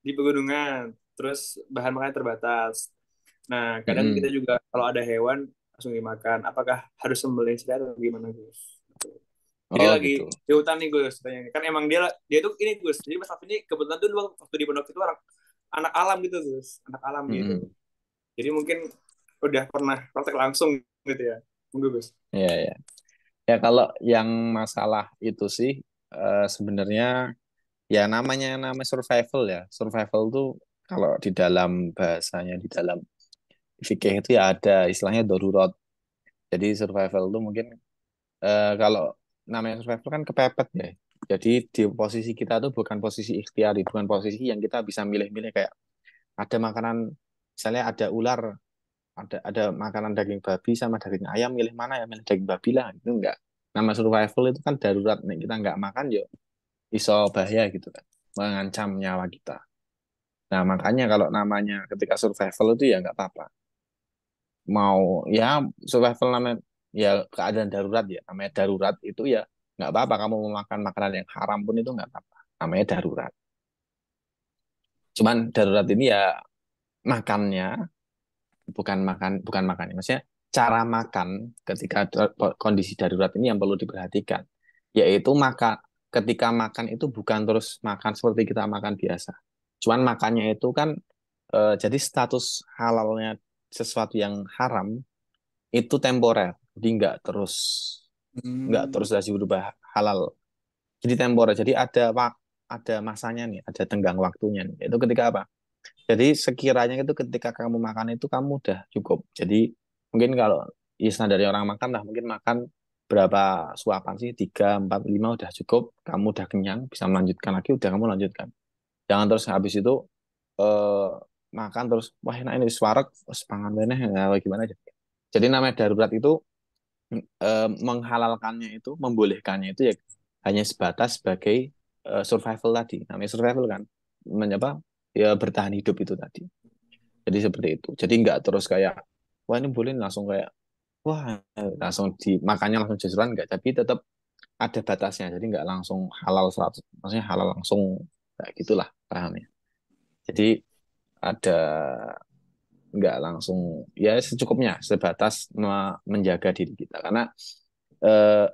di pegunungan, terus bahan makanan terbatas. Nah, kadang kita mm-mm. juga kalau ada hewan langsung dimakan. Apakah harus sembelih sendiri atau gimana, Gus? Gitu. Jadi Oh lagi gitu. di hutan nih, Gus. Tanya. Kan emang dia tuh ini, Gus. Jadi Mas Alvin ini kebetulan tuh dulu waktu di pondok itu orang anak alam gitu, Gus. Anak alam gitu. Mm-mm. Jadi mungkin udah pernah praktek langsung gitu ya. Monggo, Gus. Ya ya. Ya kalau yang masalah itu sih sebenarnya ya namanya survival ya. Survival tuh kalau di dalam bahasanya di dalam fikih itu ya ada istilahnya darurat. Jadi survival itu mungkin kalau namanya survival kan kepepet ya. Jadi di posisi kita tuh bukan posisi ikhtiari, bukan posisi yang kita bisa milih-milih kayak ada makanan, misalnya ada ular, ada makanan daging babi sama daging ayam, milih mana ya, milih daging babi lah, itu enggak. Nama survival itu kan darurat, nih kita enggak makan yuk iso bahaya gitu kan, mengancam nyawa kita. Nah makanya kalau namanya ketika survival itu ya enggak apa-apa. Mau ya survival namanya ya keadaan darurat ya, namanya darurat itu ya nggak apa-apa kamu mau makan makanan yang haram pun itu nggak apa-apa, namanya darurat. Cuman darurat ini ya makannya bukan makan, maksudnya cara makan ketika kondisi darurat ini yang perlu diperhatikan, yaitu ketika makan itu bukan terus makan seperti kita makan biasa. Cuman makannya itu kan jadi status halalnya sesuatu yang haram itu temporer, jadi nggak terus Hmm. dari berubah halal. Jadi temporer, jadi ada masanya nih, ada tenggang waktunya nih. Itu ketika apa? Jadi sekiranya itu ketika kamu makan itu kamu udah cukup. Jadi mungkin kalau istilah dari orang makan lah, mungkin makan berapa suapan sih? 3, 4, 5 udah cukup. Kamu udah kenyang, bisa melanjutkan lagi, udah kamu lanjutkan. Jangan terus habis itu eh, makan terus, wah enak ini suarek, terus pangan meneh, ya, gimana aja. Jadi namanya darurat itu menghalalkannya itu, membolehkannya itu ya hanya sebatas sebagai survival tadi. Namanya survival kan, menyapa ya bertahan hidup itu tadi. Jadi seperti itu. Jadi nggak terus kayak wah ini boleh langsung kayak wah langsung dimakannya langsung jajaran nggak, tapi tetap ada batasnya. Jadi nggak langsung halal 100, maksudnya halal langsung kayak gitulah pahamnya. Jadi ada nggak langsung ya secukupnya sebatas menjaga diri kita karena eh,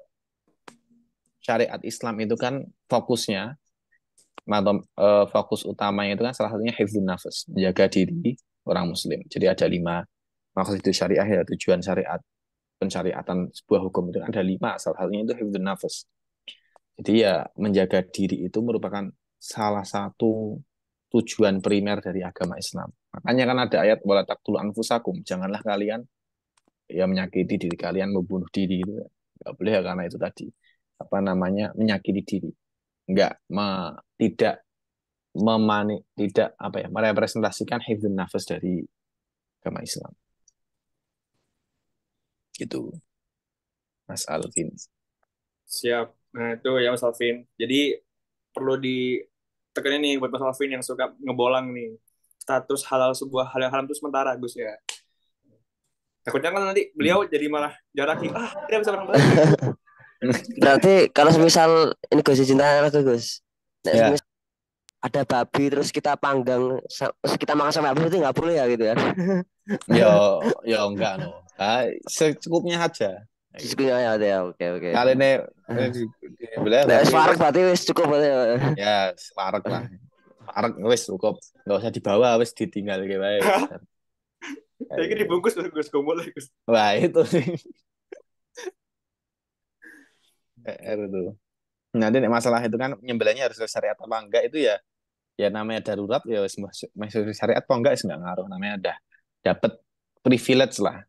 syariat Islam itu kan fokusnya atau fokus utamanya itu kan salah satunya hifdzun nafas, menjaga diri orang muslim. Jadi ada 5 maksud itu syariah ya, tujuan syariat pensyariatan sebuah hukum itu kan ada 5, salah satunya itu hifdzun nafas. Jadi ya menjaga diri itu merupakan salah satu tujuan primer dari agama Islam. Makanya kan ada ayat wala taqtulu anfusakum, janganlah kalian ya menyakiti diri kalian, membunuh diri gitu. Nggak boleh ya karena itu tadi apa namanya menyakiti diri. Nggak tidak tidak apa ya merepresentasikan hifdzun nafas dari agama Islam. Gitu, Mas Alvin. Siap. Nah, itu ya Mas Alvin. Jadi perlu ditekenin nih buat Mas Alvin yang suka ngebolang nih. Status halal sebuah hal yang haram itu sementara, Gus ya. Takutnya kan nanti beliau jadi malah jaraki. Ah, tidak bisa bareng-bareng nih. Berarti kalau semisal ini Gus cinta aku Gus. Nek Ya, semisal ada babi terus kita panggang terus kita makan sama babi itu nggak boleh ya gitu ya. yo yo enggak no. Ah, secukupnya aja. Kayak gitu. Sesungguhnya ya, ya oke oke. Kali ini boleh Nah, tapi separak wes berarti wis cukup berarti. ya separak lah. Separak wes cukup. Nggak usah dibawa wes ditinggal kayak baik. Kayak Saya kira gitu. dibungkus Gus Gombol Gus. Wah, itu sih. itu. Nanti nek masalah itu kan nyembelihnya harus syariat apa enggak itu ya ya namanya darurat ya masuk syariat apa enggak sih enggak ngaruh namanya dah dapat privilege lah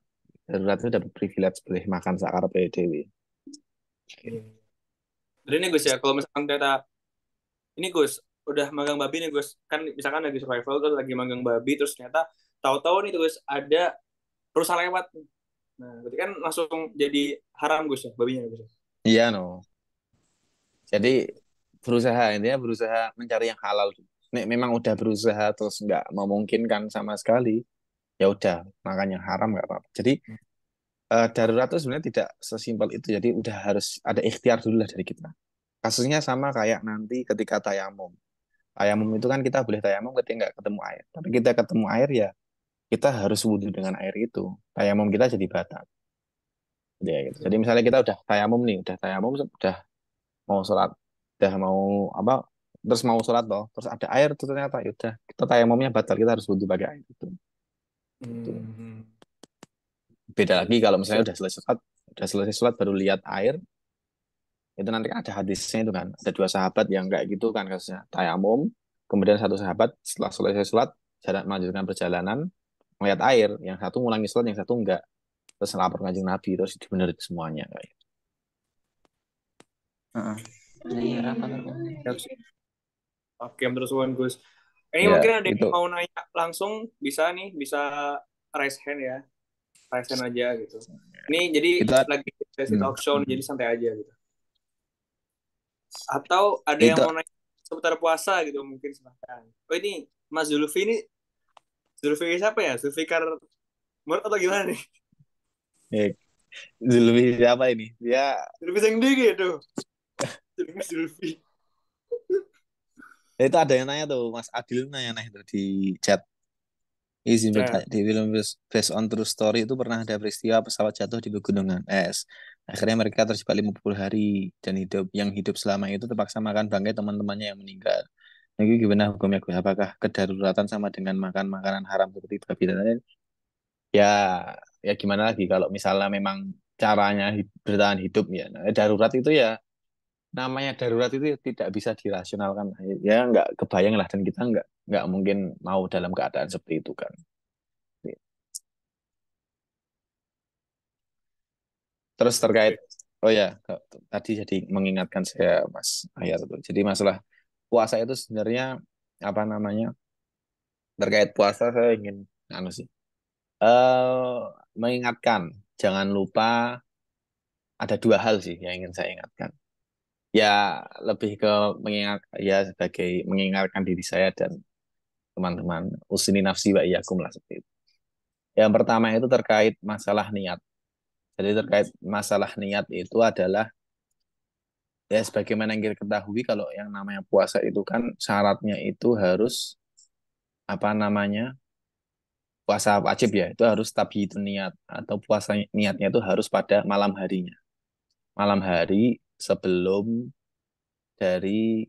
darurat itu dapat privilege boleh makan sakar PDW. Jadi ini Gus ya, kalau misalkan ternyata ini Gus udah magang babi nih Gus, kan misalkan lagi survival terus lagi magang babi terus ternyata tahu-tahu nih Gus ada rusa lewat. Nah, berarti kan langsung jadi haram Gus ya babinya Gus. Iya no, jadi berusaha intinya berusaha mencari yang halal. Nek memang udah berusaha terus nggak memungkinkan sama sekali ya udah makan yang haram nggak apa-apa. Jadi darurat itu sebenarnya tidak sesimpel itu, jadi udah harus ada ikhtiar dulu lah dari kita. Kasusnya sama kayak nanti ketika tayamum. Tayamum itu kan kita boleh tayamum ketika nggak ketemu air. Tapi kita ketemu air ya kita harus wudhu dengan air itu. Tayamum kita jadi batal. Ya, gitu. Jadi misalnya kita udah tayamum nih, udah tayamum, udah mau sholat, udah mau apa, terus mau sholat toh, terus ada air tuh ternyata, ya udah kita tayamumnya batal, kita harus wudhu pakai air itu. Gitu. Hmm. Beda lagi kalau misalnya udah selesai sholat baru lihat air, itu nanti kan ada hadisnya itu kan, ada 2 sahabat yang kayak gitu kan kasusnya tayamum, kemudian satu sahabat setelah selesai sholat jalan melanjutkan perjalanan melihat air, yang satu ngulangi sholat, yang satu enggak, terus lapor kanjeng Nabi, terus dibenerin semuanya kayak gitu. Heeh. Iya, apa Siap, siap. Oke, terus Wan Gus. Ini Ya mungkin ada yang itu. mau nanya langsung bisa nih, bisa raise hand ya. Raise hand aja gitu. Ini jadi itu lagi sesi hmm, talk show jadi santai aja gitu. Atau ada yang itu mau nanya seputar puasa gitu mungkin silahkan. Oh ini Mas Zulfi ini Zulfi siapa ya? Zulfikar Murad atau gimana nih? eh, Zulfi siapa ini dia Zulfi Sengdi gitu. Zulfi. itu ada yang nanya tuh Mas Adil nanya nah itu di chat izin Chat. bertanya di film based on true story itu pernah ada peristiwa pesawat jatuh di pegunungan es, akhirnya mereka terjebak 50 hari dan hidup selama itu terpaksa makan bangkai teman-temannya yang meninggal. Nah, itu gimana hukumnya gue? Apakah kedaruratan sama dengan makan makanan haram seperti babi dan lain-lain? Ya, ya gimana lagi kalau misalnya memang caranya bertahan hidup ya. Nah, darurat itu ya namanya darurat itu tidak bisa dirasionalkan. Ya nggak kebayang lah dan kita nggak mungkin mau dalam keadaan seperti itu kan. Terus terkait Oke. oh ya tadi jadi mengingatkan saya Mas Ayat itu. Jadi masalah puasa itu sebenarnya apa namanya terkait puasa saya ingin anu sih mengingatkan jangan lupa ada dua hal sih yang ingin saya ingatkan. Ya lebih ke mengingat ya sebagai mengingatkan diri saya dan teman-teman usini nafsi wa iyyakum lah seperti itu. Yang pertama itu terkait masalah niat. Jadi terkait masalah niat itu adalah ya sebagaimana yang kita ketahui kalau yang namanya puasa itu kan syaratnya itu harus apa namanya puasa wajib ya itu harus tabiitun niat atau puasa niatnya itu harus pada malam harinya. Malam hari sebelum dari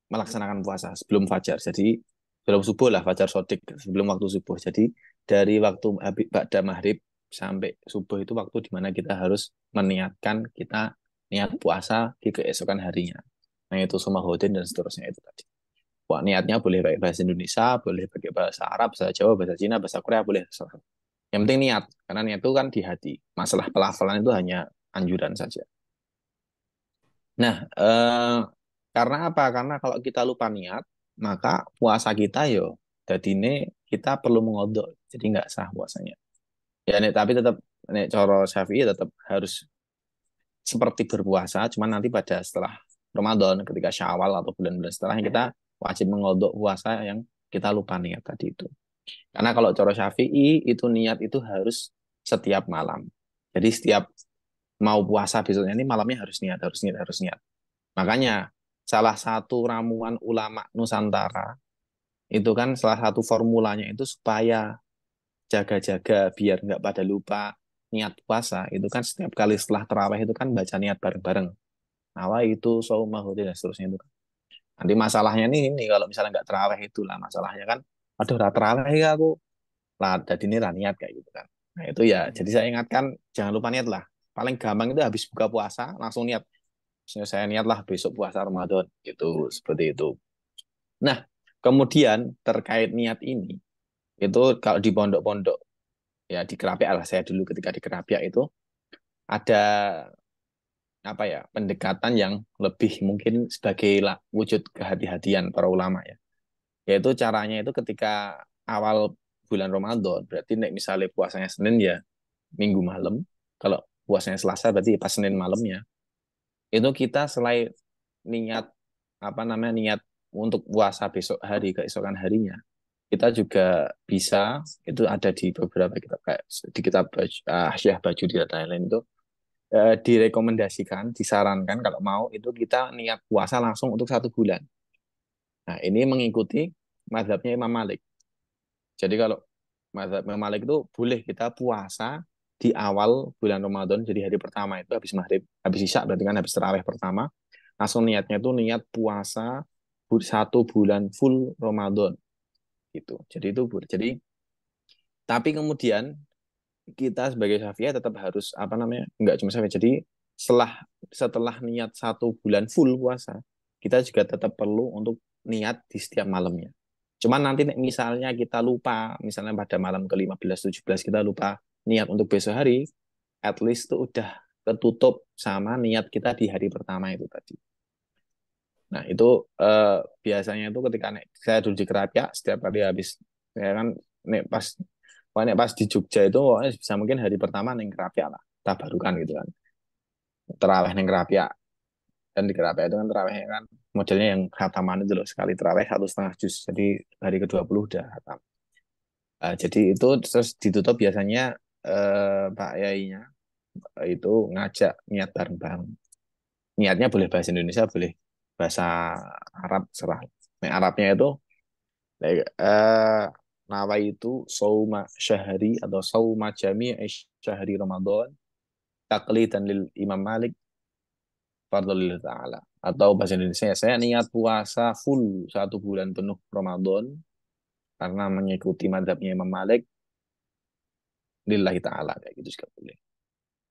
melaksanakan puasa sebelum fajar. Jadi sebelum subuh lah fajar sodik sebelum waktu subuh. Jadi dari waktu habis ba'da maghrib sampai subuh itu waktu di mana kita harus meniatkan kita niat puasa di keesokan harinya. Nah itu sumahodin dan seterusnya itu tadi. Wah, niatnya boleh pakai bahasa Indonesia, boleh pakai bahasa Arab, bahasa Jawa, bahasa Cina, bahasa Korea, boleh. Yang penting niat, karena niat itu kan di hati. Masalah pelafalan itu hanya anjuran saja. Nah, karena apa? Karena kalau kita lupa niat, maka puasa kita yo, jadi ini kita perlu mengodok, jadi nggak sah puasanya. Ya, nek, tapi tetap nek coro Syafi'i tetap harus seperti berpuasa, cuman nanti pada setelah Ramadan, ketika Syawal atau bulan-bulan setelahnya kita wajib mengodok puasa yang kita lupa niat tadi itu. Karena kalau coro Syafi'i itu niat itu harus setiap malam. Jadi setiap mau puasa besoknya ini malamnya harus niat, harus niat, harus niat. Makanya salah satu ramuan ulama Nusantara itu kan salah satu formulanya itu supaya jaga-jaga biar nggak pada lupa niat puasa itu kan setiap kali setelah terawih itu kan baca niat bareng-bareng. Nawa itu saumahudin dan seterusnya itu kan. Nanti masalahnya nih ini kalau misalnya nggak terawih itulah masalahnya kan. Aduh, udah terawih ya aku lah jadi ini lah niat kayak gitu kan. Nah itu ya jadi saya ingatkan jangan lupa niat lah. Paling gampang itu habis buka puasa langsung niat. Saya niat lah besok puasa Ramadan gitu seperti itu. Nah, kemudian terkait niat ini itu kalau di pondok-pondok ya di Kerapiak lah saya dulu ketika di Kerapiak itu ada apa ya pendekatan yang lebih mungkin sebagai wujud kehati-hatian para ulama ya. Yaitu caranya itu ketika awal bulan Ramadan berarti nek misalnya puasanya Senin ya Minggu malam. Kalau puasanya Selasa berarti pas Senin malamnya. Itu kita selain niat apa namanya niat untuk puasa besok hari keesokan harinya kita juga bisa itu ada di beberapa kitab kayak di kitab Syekh Bajuri dan lain-lain itu direkomendasikan disarankan kalau mau itu kita niat puasa langsung untuk 1 bulan. Nah ini mengikuti mazhabnya Imam Malik. Jadi kalau mazhab Imam Malik itu boleh kita puasa di awal bulan Ramadan jadi hari pertama itu habis maghrib habis isya berarti kan habis tarawih pertama langsung niatnya itu niat puasa 1 bulan full Ramadan gitu. Jadi itu jadi tapi kemudian kita sebagai Syafi'iyah tetap harus apa namanya nggak cuma Syafi'iyah. Jadi setelah setelah niat 1 bulan full puasa kita juga tetap perlu untuk niat di setiap malamnya. Cuman nanti misalnya kita lupa, misalnya pada malam ke-15, 17 kita lupa niat untuk besok hari, at least itu udah ketutup sama niat kita di hari pertama itu tadi. Nah, itu biasanya itu ketika saya dulu di Kerapiak, setiap kali habis, saya kan pas pas di Jogja itu bisa mungkin hari pertama neng Kerapiak lah, tabarukan gitu kan. Terawih neng Kerapiak. Dan di Kerapiak itu kan terawihnya kan modelnya yang khataman itu loh, sekali terawih 1,5 juz. Jadi hari ke-20 udah khatam. Jadi itu terus ditutup biasanya Pak Yainya itu ngajak niat bareng-bareng. Niatnya boleh bahasa Indonesia, boleh bahasa Arab serah. Nah, Arabnya itu nawa itu sauma syahri atau sauma jami' syahri Ramadan taklidan lil Imam Malik fardhul ta'ala atau bahasa Indonesia saya niat puasa full 1 bulan penuh Ramadan karena mengikuti madhabnya Imam Malik lillahi ta'ala kayak gitu juga boleh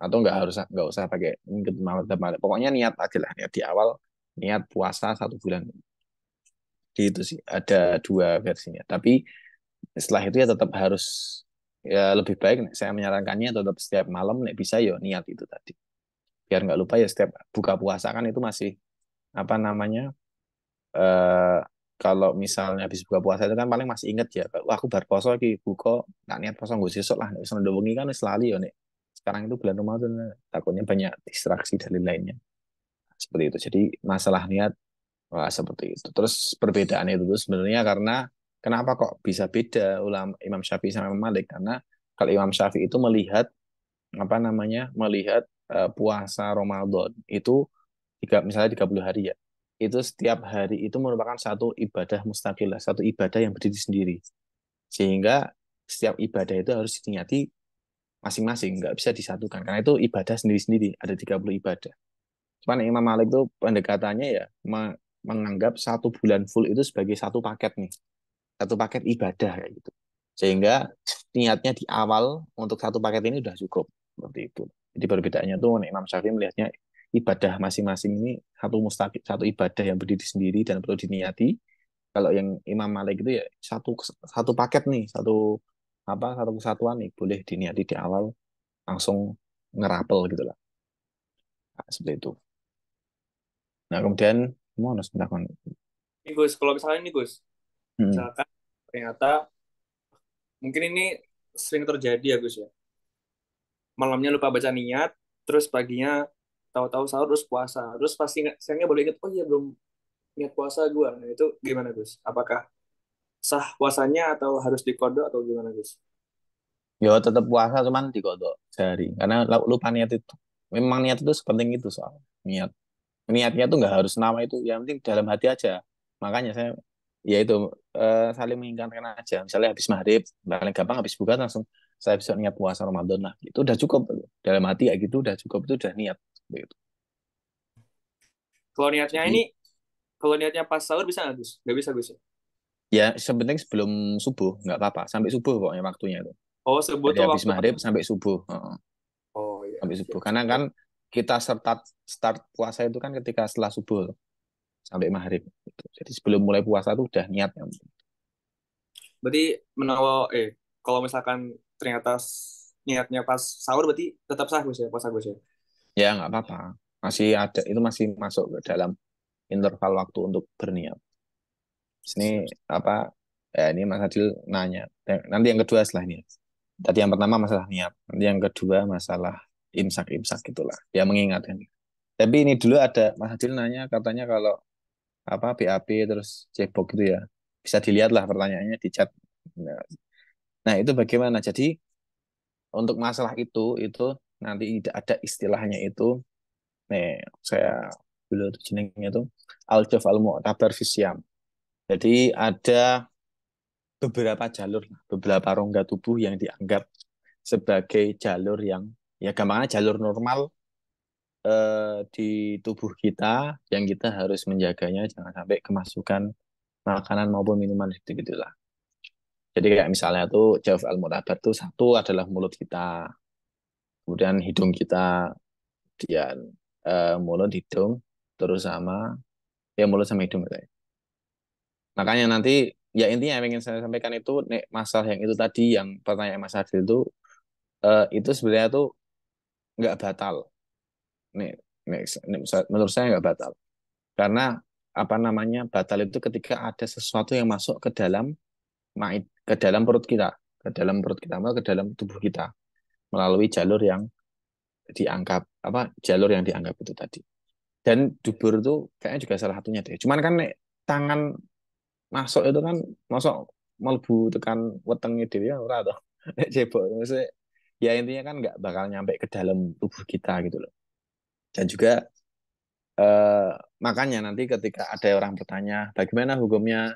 atau nggak usah pakai ngikut madhab Malik pokoknya niat aja lah niat di awal niat puasa 1 bulan gitu sih ada dua versinya tapi setelah itu ya tetap harus ya lebih baik saya menyarankannya tetap setiap malam nek bisa ya niat itu tadi biar nggak lupa ya setiap buka puasa kan itu masih apa namanya eh kalau misalnya habis buka puasa itu kan paling masih inget ya wah aku bar poso lagi buka tak niat poso gue sesuk lah bisa wengi kan wis lali ya nek sekarang itu bulan Ramadan, takutnya banyak distraksi dan lain-lainnya. Seperti itu. Jadi masalah niat, wah, seperti itu. Terus perbedaan itu tuh sebenarnya karena kenapa kok bisa beda ulama Imam Syafi'i sama Imam Malik? Karena kalau Imam Syafi'i itu melihat apa namanya? Melihat puasa Ramadan itu misalnya 30 hari ya. Itu setiap hari itu merupakan satu ibadah mustaqilah, satu ibadah yang berdiri sendiri. Sehingga setiap ibadah itu harus diniati masing-masing, nggak bisa disatukan. Karena itu ibadah sendiri-sendiri, ada 30 ibadah. Cuman Imam Malik itu pendekatannya ya menganggap satu bulan full itu sebagai satu paket nih, satu paket ibadah kayak gitu. Sehingga niatnya di awal untuk satu paket ini udah cukup seperti itu. Jadi perbedaannya tuh Imam Syafi'i melihatnya ibadah masing-masing ini satu mustaqil, satu ibadah yang berdiri sendiri dan perlu diniati. Kalau yang Imam Malik itu ya satu satu paket nih, satu kesatuan nih boleh diniati di awal langsung ngerapel gitu lah. Nah, seperti itu. Nah, kemudian mau harus melakukan. Ini Gus, kalau misalnya ini Gus, Hmm. misalkan ternyata mungkin ini sering terjadi ya Gus ya. Malamnya lupa baca niat, terus paginya tahu-tahu sahur terus puasa. Terus pasti siangnya boleh ingat, oh iya belum niat puasa gua. Nah, itu gimana Gus? Apakah sah puasanya atau harus dikodok atau gimana Gus? Ya tetap puasa cuman dikodok sehari. Karena lupa niat itu. Memang niat itu sepenting itu soal niat. Niatnya tuh nggak harus nama itu, yang penting dalam hati aja. Makanya saya ya itu saling mengingatkan aja. Misalnya habis maghrib, paling gampang habis buka langsung saya bisa niat puasa Ramadan lah. Itu udah cukup. Dalam hati ya gitu udah cukup, itu udah niat. Gitu. Kalau niatnya Jadi ini, kalau niatnya pas sahur bisa nggak Gus? Nggak bisa Gus ya? ya sebenarnya sebelum subuh nggak apa-apa. Sampai subuh pokoknya waktunya itu. Oh, sebut Jadi tuh habis waktu maghrib paling. sampai subuh. Heeh. Oh iya, Sampai subuh. siap, Karena siap. kan kita start puasa itu kan ketika setelah subuh sampai maghrib. Gitu. Jadi sebelum mulai puasa itu udah niat yang penting. Berarti kalau misalkan ternyata niatnya pas sahur berarti tetap sah Gus ya, puasa Gus ya? Ya nggak apa-apa. Masih ada, itu masih masuk ke dalam interval waktu untuk berniat. Ini Siap. apa? Ya ini Mas Adil nanya. Nanti yang kedua setelah ini. Tadi yang pertama masalah niat. Nanti yang kedua masalah imsak itulah. Dia mengingatkan. Tapi ini dulu ada Mas Adil nanya katanya kalau apa BAB terus cebok gitu ya. Bisa dilihat lah pertanyaannya di chat. Nah, itu bagaimana? Jadi untuk masalah itu nanti tidak ada istilahnya itu. Nih, saya dulu tuh jenengnya itu Al-Jaf Al-Mu'tabar Fisyam. Jadi ada beberapa jalur, beberapa rongga tubuh yang dianggap sebagai jalur yang ya gampangnya jalur normal di tubuh kita yang kita harus menjaganya jangan sampai kemasukan makanan maupun minuman gitu gitulah. Jadi kayak misalnya tuh Jaf Al-Mu'tabar tuh satu adalah mulut kita, kemudian hidung kita, kemudian mulut, hidung, terus sama ya mulut sama hidung. Makanya nanti ya intinya yang ingin saya sampaikan itu nek masalah yang itu tadi yang pertanyaan Mas Adil itu sebenarnya tuh nggak batal. Nek, menurut saya nggak batal karena apa namanya batal itu ketika ada sesuatu yang masuk ke dalam ke dalam perut kita, ke dalam tubuh kita melalui jalur yang dianggap apa jalur yang dianggap itu tadi. Dan dubur itu kayaknya juga salah satunya deh. Cuman kan nek tangan masuk itu kan masuk mlebu tekan wetenge dhewe ya ora toh. Nek cebok maksudnya ya intinya kan nggak bakal nyampe ke dalam tubuh kita gitu loh. Dan juga eh, makanya nanti ketika ada orang bertanya bagaimana hukumnya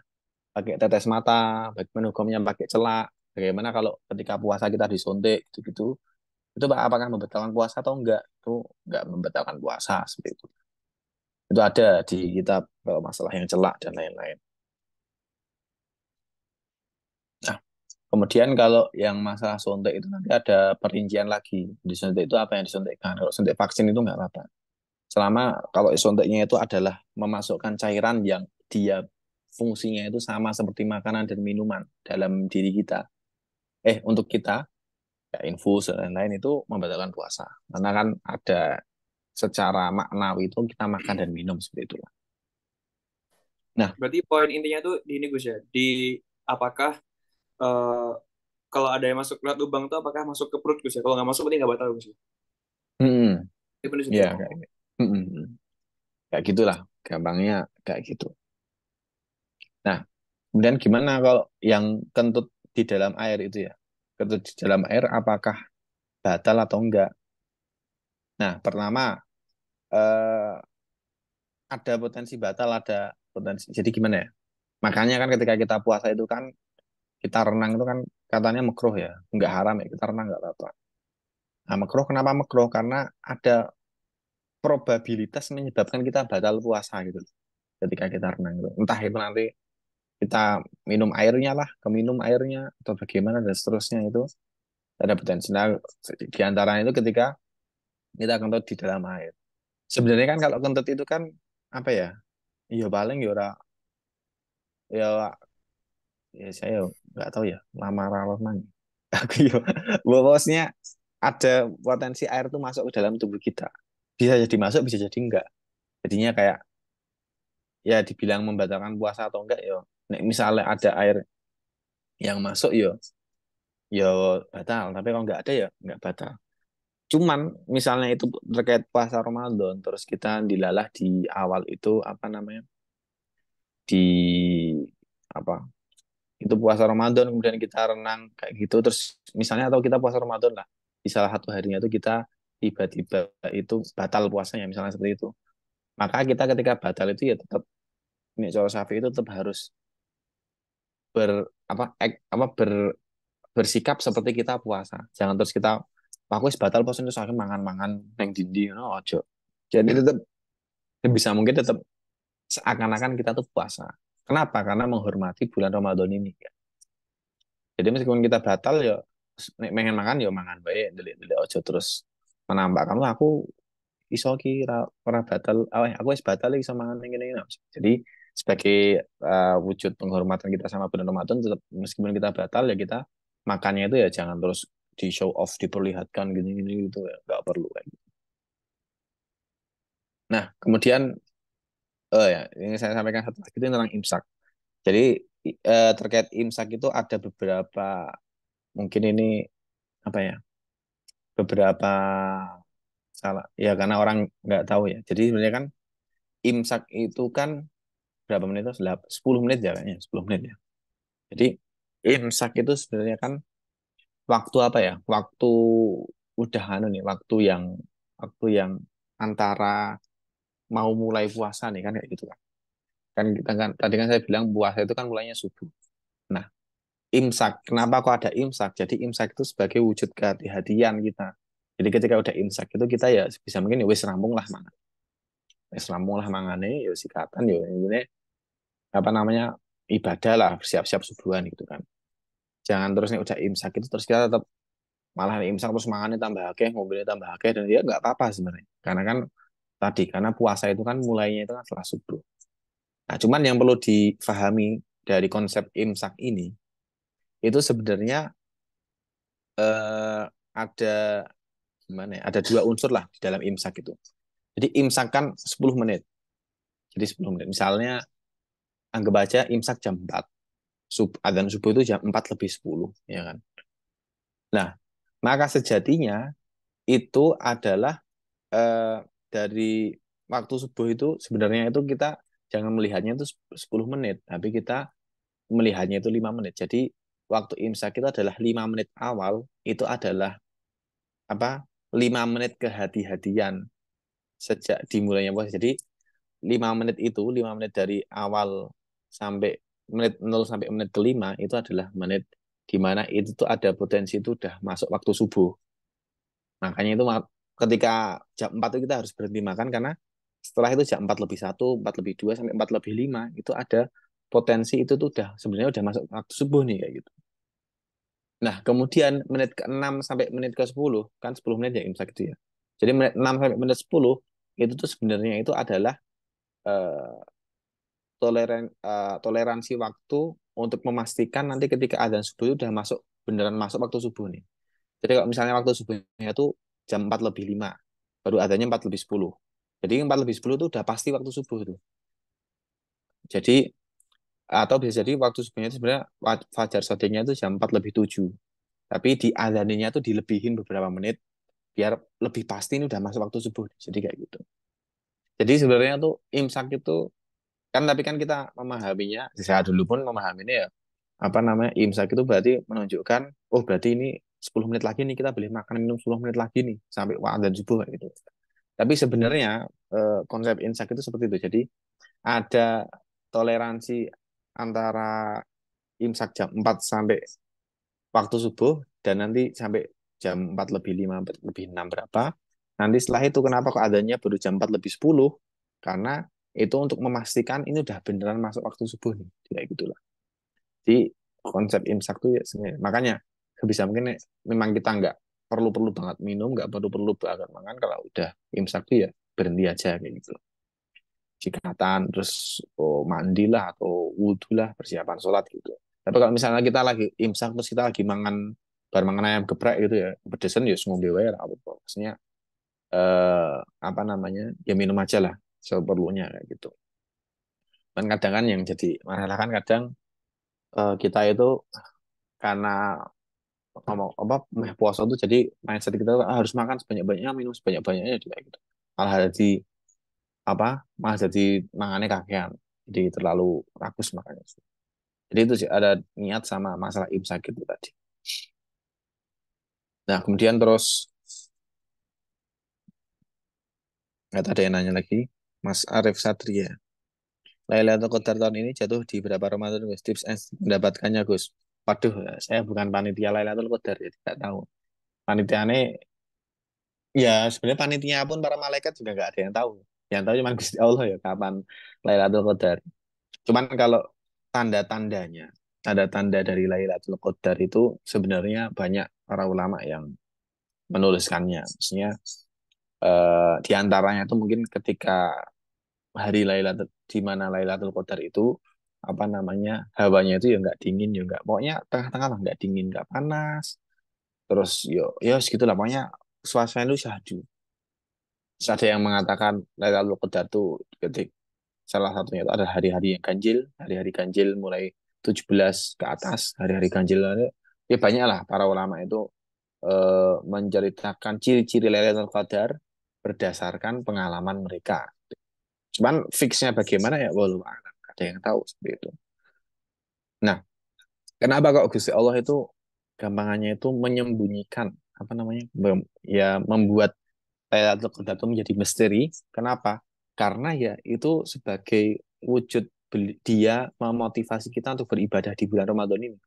pakai tetes mata, bagaimana hukumnya pakai celak, bagaimana kalau ketika puasa kita disuntik gitu-gitu, itu apakah membatalkan puasa atau enggak? Itu enggak membatalkan puasa seperti itu. Itu ada di kitab masalah yang celak dan lain-lain. Nah, kemudian kalau yang masalah suntik itu nanti ada perincian lagi. Disuntik itu apa yang disuntikkan? Kalau suntik vaksin itu nggak apa-apa. Selama kalau suntiknya itu adalah memasukkan cairan yang dia fungsinya itu sama seperti makanan dan minuman dalam diri kita. Untuk kita, ya infus dan lain-lain itu membatalkan puasa. Karena kan ada secara maknawi itu kita makan dan minum seperti itulah. Nah, Berarti poin intinya tuh di ini Gus ya, di apakah eh, kalau ada yang masuk lewat lubang tuh apakah masuk ke perut Gus ya? Kalau nggak masuk berarti nggak batal Gus ya? Hmm, Itu benar ya situ. kayak Oh. gitu. Kayak gitulah, gampangnya kayak gitu. Nah, kemudian gimana kalau yang kentut di dalam air itu ya? Kentut di dalam air apakah batal atau enggak? Nah, pertama eh, ada potensi batal, ada potensi. Jadi gimana ya? Makanya kan ketika kita puasa itu kan kita renang itu kan katanya makruh ya, enggak haram ya, kita renang enggak apa-apa. Nah, makruh kenapa makruh? Karena ada probabilitas menyebabkan kita batal puasa gitu loh, ketika kita renang itu. Entah itu nanti kita minum airnya lah, keminum airnya atau bagaimana dan seterusnya itu ada potensi. Nah, di antaranya itu ketika kita kentut di dalam air. Sebenarnya kan kalau kentut itu kan apa ya? Ya paling ya ora ya ya saya nggak tahu ya lama-lama. Aku ya bosnya ada potensi air tuh masuk ke dalam tubuh kita. Bisa jadi masuk, bisa jadi enggak. Jadinya kayak ya dibilang membatalkan puasa atau enggak ya. Nek misalnya ada air yang masuk ya batal. Tapi kalau enggak ada ya enggak batal. Cuman misalnya itu terkait puasa Ramadan, terus kita dilalah di awal itu apa namanya? Di apa? Itu puasa Ramadan kemudian kita renang kayak gitu terus misalnya atau kita puasa Ramadan lah di salah satu harinya itu kita tiba-tiba itu batal puasanya misalnya seperti itu. Maka kita ketika batal itu ya tetap ini cara Syafi'i itu tetap harus ber apa apa bersikap seperti kita puasa. Jangan terus kita aku wis batal puasa itu soalnya mangan-mangan neng dindi no ojo. Jadi tetap bisa mungkin tetap seakan-akan kita tuh puasa. Kenapa? Karena menghormati bulan Ramadan ini. Jadi meskipun kita batal ya nek pengen makan ya mangan baik delik-delik ojo terus menambah kamu aku iso ki ora batal aku wis batal iso mangan ngene ngene. Jadi sebagai wujud penghormatan kita sama bulan Ramadan tetap meskipun kita batal ya kita makannya itu ya jangan terus di show off diperlihatkan gini-gini gitu ya nggak perlu kayak gitu. Nah, kemudian ya ini saya sampaikan satu lagi itu tentang imsak. Jadi terkait imsak itu ada beberapa mungkin ini apa ya beberapa salah ya karena orang nggak tahu ya jadi sebenarnya kan imsak itu kan berapa menit itu 10 menit ya kayaknya 10 menit ya jadi imsak itu sebenarnya kan waktu apa ya waktu udah anu nih waktu yang antara mau mulai puasa nih kan kayak gitu kan kita kan tadi kan saya bilang puasa itu kan mulainya subuh. Nah, imsak kenapa kok ada imsak jadi imsak itu sebagai wujud kehati-hatian kita. Jadi ketika udah imsak itu kita ya bisa mungkin ya wis rampung lah Islamu lah mangane ya sikatan ya ini apa namanya ibadah lah siap-siap subuhan gitu kan jangan terus nih udah imsak itu terus kita tetap malah nih imsak terus mangannya tambah akeh mobilnya tambah akeh dan ya nggak apa-apa sebenarnya karena kan tadi karena puasa itu kan mulainya itu kan setelah subuh. Nah cuman yang perlu difahami dari konsep imsak ini itu sebenarnya eh, ada gimana ya ada dua unsur lah di dalam imsak itu. Jadi imsak kan 10 menit jadi 10 menit misalnya anggap aja imsak jam 4 adzan subuh itu jam 4 lebih 10 ya kan. Nah, maka sejatinya itu adalah dari waktu subuh itu sebenarnya itu kita jangan melihatnya itu 10 menit, tapi kita melihatnya itu 5 menit. Jadi waktu imsak itu adalah 5 menit awal itu adalah apa? 5 menit kehati-hatian sejak dimulainya puasa. Jadi 5 menit itu 5 menit dari awal sampai menit 0 sampai menit kelima itu adalah menit di mana itu tuh ada potensi itu udah masuk waktu subuh. Makanya itu ketika jam 4 itu kita harus berhenti makan karena setelah itu jam 4 lebih 1, 4 lebih 2 sampai 4 lebih 5 itu ada potensi itu tuh udah sebenarnya udah masuk waktu subuh nih kayak gitu. Nah, kemudian menit ke-6 sampai menit ke-10 kan 10 menit ya imsak itu ya. Jadi menit 6 sampai menit 10 itu tuh sebenarnya itu adalah eh, toleransi waktu untuk memastikan nanti ketika azan subuh itu udah masuk beneran masuk waktu subuh nih. Jadi kalau misalnya waktu subuhnya itu jam 4 lebih 5 baru adanya 4 lebih 10. Jadi 4 lebih 10 itu udah pasti waktu subuh itu. Jadi atau bisa jadi waktu subuhnya itu sebenarnya fajar shottingnya itu jam 4 lebih 7. Tapi di azaninya tuh dilebihin beberapa menit biar lebih pasti ini udah masuk waktu subuh. Jadi kayak gitu. Jadi sebenarnya tuh imsak itu kan tapi kan kita memahaminya, saya dulu pun memahaminya ya apa namanya imsak itu berarti menunjukkan oh berarti ini 10 menit lagi nih kita boleh makan minum 10 menit lagi nih sampai adzan subuh kayak gitu. Tapi sebenarnya konsep imsak itu seperti itu. Jadi ada toleransi antara imsak jam 4 sampai waktu subuh dan nanti sampai jam 4 lebih 5 lebih 6 berapa. Nanti setelah itu kenapa kok adanya baru jam 4 lebih 10? Karena itu untuk memastikan ini udah beneran masuk waktu subuh nih. Kayak gitulah. Jadi konsep imsak tuh ya sebenarnya. Makanya sebisa mungkin memang kita nggak perlu-perlu banget minum, nggak perlu-perlu banget makan. Kalau udah imsak tuh ya berhenti aja kayak gitu. Jikatan, terus oh, mandi lah atau wudhu lah, persiapan sholat gitu. Tapi kalau misalnya kita lagi imsak terus kita lagi mangan bar mangan ayam geprek gitu ya, pedesan ya ngombe wae lah apa maksudnya eh, apa namanya? Ya minum aja lah seperlunya kayak gitu. Dan kadang kan yang jadi masalah kan kadang kita itu karena ngomong apa puasa tuh jadi mindset kita harus makan sebanyak-banyaknya, minum sebanyak-banyaknya juga gitu. Malah jadi apa? Malah jadi mangannya kakean. Jadi terlalu rakus makanya. Jadi itu sih ada niat sama masalah imsak itu tadi. Nah, kemudian terus nggak ada yang nanya lagi. Mas Arif Satria. Lailatul Qadar tahun ini jatuh di berapa Ramadan, Gus? Tips and mendapatkannya, Gus. Waduh, saya bukan panitia Lailatul Qadar, jadi tidak tahu. Panitianya, ya sebenarnya panitia pun para malaikat juga nggak ada yang tahu. Yang tahu cuma Gusti Allah ya kapan Lailatul Qadar. Cuman kalau tanda-tandanya, tanda-tanda dari Lailatul Qadar itu sebenarnya banyak para ulama yang menuliskannya. Maksudnya di antaranya itu mungkin ketika hari Lailatul di mana Lailatul Qadar itu apa namanya hawanya itu ya nggak dingin ya nggak pokoknya tengah-tengah lah nggak dingin nggak panas terus yo yo segitulah pokoknya suasana itu syahdu. Terus ada yang mengatakan Lailatul Qadar itu ketik salah satunya itu ada hari-hari yang ganjil, hari-hari ganjil mulai 17 ke atas, hari-hari ganjil ya banyak lah para ulama itu menceritakan ciri-ciri Lailatul Qadar berdasarkan pengalaman mereka. Cuman fixnya bagaimana ya walau alam, ada yang tahu seperti itu. Nah, kenapa kok Gusti Allah itu gampangannya itu menyembunyikan apa namanya? Ya membuat Lailatul Qadar itu menjadi misteri. Kenapa? Karena ya itu sebagai wujud dia memotivasi kita untuk beribadah di bulan Ramadan ini.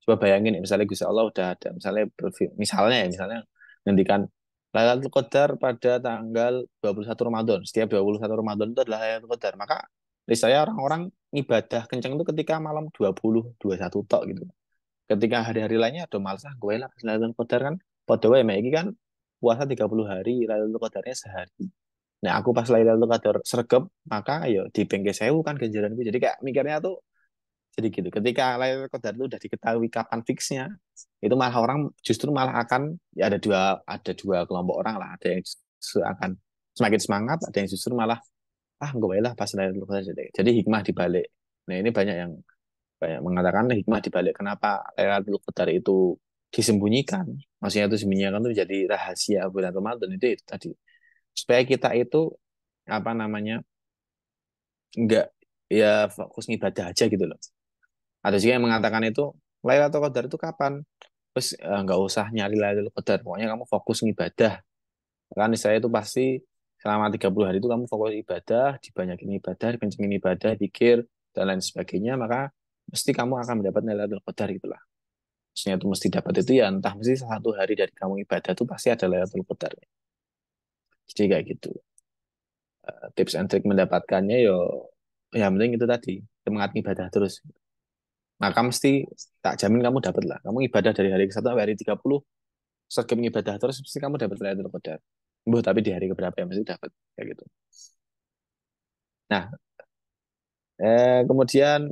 Coba bayangin ya, misalnya Gusti Allah udah ada, misalnya misalnya ya, misalnya ngendikan Lailatul Qadar pada tanggal 21 Ramadan. Setiap 21 Ramadan itu adalah Lailatul Qadar. Maka saya orang-orang ibadah kenceng itu ketika malam 20, 21 tok gitu. Ketika hari-hari lainnya ada malas ah gue lah Lailatul Qadar kan padha wae mek iki kan puasa 30 hari, Lailatul Qadarnya sehari. Nah, aku pas Lailatul Qadar sregep, maka ayo di pengke sewu kan ganjaranku. Jadi kayak mikirnya tuh jadi gitu. Ketika Lailatul Qadar itu udah diketahui kapan fixnya, itu malah orang justru malah akan ya ada dua kelompok orang lah. Ada yang justru akan semakin semangat, ada yang justru malah ah gue lah pas Lailatul Qadar. Jadi hikmah dibalik. Nah ini banyak mengatakan hikmah dibalik kenapa Lailatul Qadar itu disembunyikan. Maksudnya itu disembunyikan itu jadi rahasia bulan Ramadan itu tadi supaya kita itu apa namanya enggak ya fokus ibadah aja gitu loh. Ada juga yang mengatakan itu Lailatul Qadar itu kapan? Terus nggak usah nyari Lailatul Qadar, pokoknya kamu fokus ibadah. Kan saya itu pasti selama 30 hari itu kamu fokus ibadah, dibanyakin ibadah, dikencengin ibadah, zikir dan lain sebagainya, maka mesti kamu akan mendapat Lailatul Qadar itulah. Maksudnya itu mesti dapat itu ya entah mesti satu hari dari kamu ibadah itu pasti ada Lailatul Qadar. Jadi kayak gitu. Tips and trick mendapatkannya yo yang penting itu tadi semangat ibadah terus. Maka mesti tak jamin kamu dapat lah. Kamu ibadah dari hari ke-1 sampai hari 30, sergap ibadah terus, mesti kamu dapat Lailatul Qadar. Buh, tapi di hari keberapa ya mesti dapat. Kayak gitu. Nah, kemudian,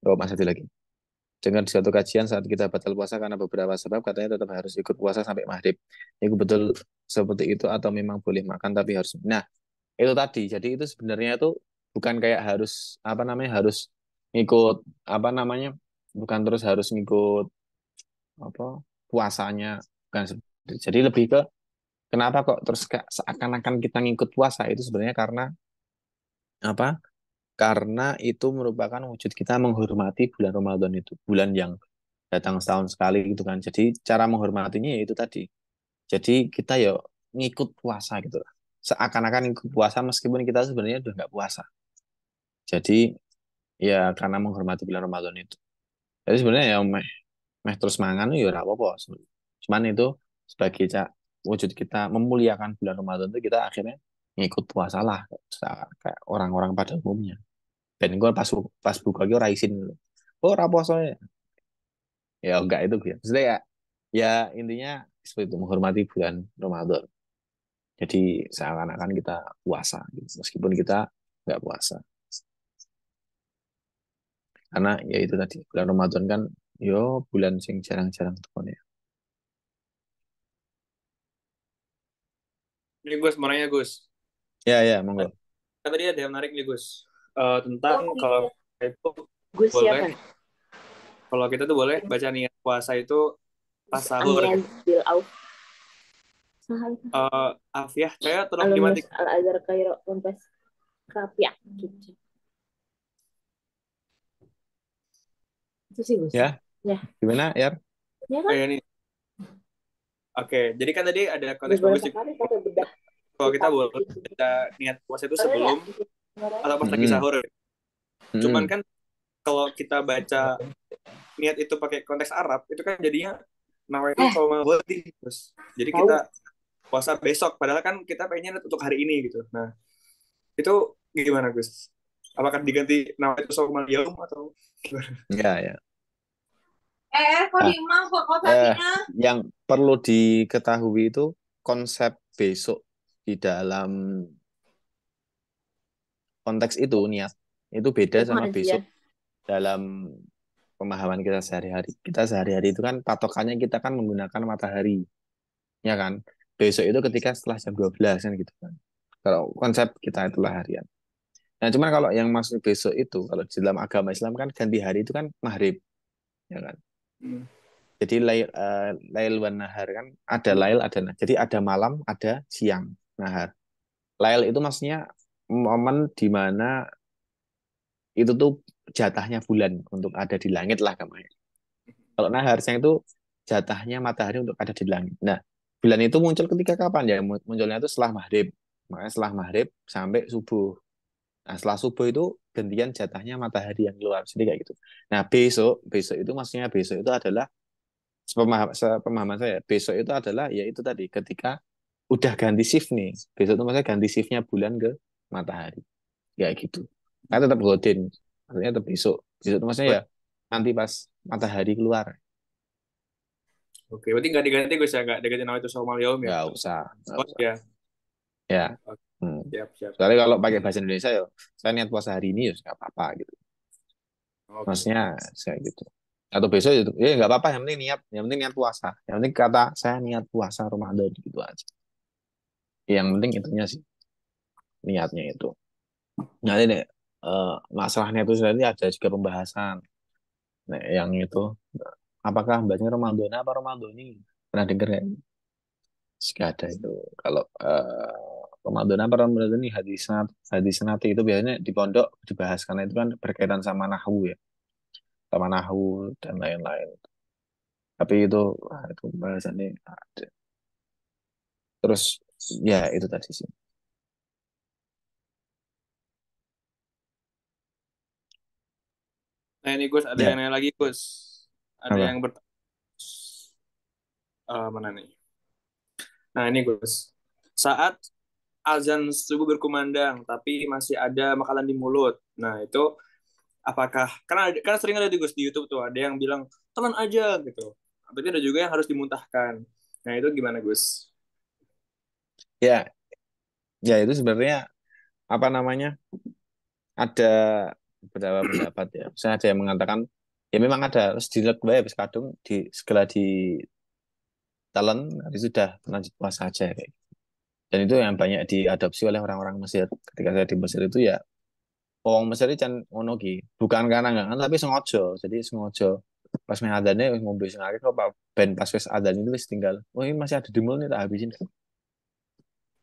oh mas satu lagi. Dengan suatu kajian saat kita batal puasa karena beberapa sebab, katanya tetap harus ikut puasa sampai maghrib. Itu betul seperti itu atau memang boleh makan tapi harus. Nah, itu tadi. Jadi itu sebenarnya itu bukan kayak harus, apa namanya, harus ngikut, apa namanya, bukan terus harus ngikut apa puasanya bukan seperti itu. Jadi lebih ke kenapa kok terus seakan-akan kita ngikut puasa itu sebenarnya karena apa? Karena itu merupakan wujud kita menghormati bulan Ramadan itu, bulan yang datang setahun sekali gitu kan. Jadi cara menghormatinya ya itu tadi. Jadi kita ya ngikut puasa gitu lah. Seakan-akan ngikut puasa meskipun kita sebenarnya udah nggak puasa. Jadi ya karena menghormati bulan Ramadan itu. Jadi sebenarnya ya meh, meh terus mangan ya ora apa-apa sebenarnya. Cuman itu sebagai wujud kita memuliakan bulan Ramadan itu kita akhirnya ngikut puasa lah kayak orang-orang pada umumnya. Dan gue pas buka gue raisin gitu. Oh raposo ya. Ya enggak itu ya. Maksudnya ya ya intinya seperti itu menghormati bulan Ramadan. Jadi seakan-akan kita puasa gitu. Meskipun kita nggak puasa. Karena ya itu tadi bulan Ramadan kan yo bulan sing jarang-jarang tuh ya. Ini Gus, mau nanya Gus. Ya ya monggo. Kan tadi ada yang menarik nih Gus. Tentang kalau itu Gue boleh, siapa? kalau kita tuh boleh baca niat puasa itu pas sahur. Amian bil auf. Afiah, saya tolong dimati. Alumnus Al Azhar Kairo Umpes Rapiak gitu. Itu sih Gus. Ya. Ya. Gimana ya? Ya kan? Nih. Oke, jadi kan tadi ada konteks Beberapa bagus. kali pakai bedah. Kalau kita boleh kita niat puasa itu sebelum atau pas lagi sahur. Cuman kan kalau kita baca niat itu pakai konteks Arab, itu kan jadinya nawaitu shauma ghadin, terus. Jadi kita puasa besok, padahal kan kita pengennya untuk hari ini gitu. Nah, itu gimana Gus? Apakah diganti nawaitu shauma yaum atau gimana? Ya ya. Kok dimang kok kotaknya? Yang perlu diketahui itu konsep besok di dalam konteks itu niat itu beda sama besok dalam pemahaman kita sehari-hari. Kita sehari-hari itu kan patokannya kita kan menggunakan matahari, ya kan? Besok itu ketika setelah jam 12 kan gitu kan. Kalau konsep kita itulah harian. Nah, cuman kalau yang maksud besok itu kalau di dalam agama Islam kan ganti hari itu kan maghrib, ya kan? Jadi lail wan nahar kan ada lail ada nahar. Jadi ada malam, ada siang, nahar. Lail itu maksudnya momen di mana itu tuh jatahnya bulan untuk ada di langit lah namanya. Kalau nahar siang itu jatahnya matahari untuk ada di langit. Nah, bulan itu muncul ketika kapan ya? Munculnya itu setelah maghrib. Makanya setelah maghrib sampai subuh. Nah, setelah subuh itu gantian jatahnya matahari yang keluar. Jadi kayak gitu. Nah, besok itu maksudnya besok itu adalah sepemahaman saya, besok itu adalah ya itu tadi ketika udah ganti shift nih. Besok itu maksudnya ganti shiftnya bulan ke matahari. Kayak gitu. Nah, tetap godin. Artinya tetap besok. Besok itu maksudnya ya nanti pas matahari keluar. Oke, berarti nggak diganti Gus ya, nggak diganti nawaitu shauma yaum ya? Nggak usah. Oh ya. Ya. Siap. Soalnya kalau pakai bahasa Indonesia ya, saya niat puasa hari ini ya nggak apa-apa gitu. Maksudnya saya gitu. Atau besok itu, ya nggak apa-apa. Yang penting niat puasa. Yang penting kata saya niat puasa Ramadan gitu aja. Yang penting itunya sih niatnya itu. Nah ini masalahnya itu sendiri ada juga pembahasan. Nah, yang itu apakah bacanya Ramadan apa Ramadan ini pernah dengar ya? Jika ada itu kalau Ramadan apa Ramadan ini hadis nanti itu biasanya di pondok dibahas karena itu kan berkaitan sama nahwu ya, sama nahwu dan lain-lain. Tapi itu bahasannya ada. Terus ya itu tadi sih. Nah ini Gus, ada Ya. yang nanya lagi Gus. Ada Apa? yang bertanya. Mana nih? Nah ini Gus. Saat azan subuh berkumandang, tapi masih ada makanan di mulut. Nah itu apakah, karena sering ada di Gus di YouTube tuh, ada yang bilang, telan aja gitu. Tapi ada juga yang harus dimuntahkan. Nah itu gimana Gus? Ya, ya itu sebenarnya apa namanya? Ada beberapa pendapat ya. Misalnya ada yang mengatakan ya memang ada harus dilek bae habis kadung di segala di telan habis sudah lanjut puasa aja kayak gitu. Dan itu yang banyak diadopsi oleh orang-orang Mesir. Ketika saya di Mesir itu ya orang Mesir itu kan ngono ki, bukan karena enggak tapi sengaja. Jadi sengaja pas main adane wis ngombe sing akeh kok ben pas wis adan itu wis tinggal. Oh ini masih ada di mall nih tak habisin.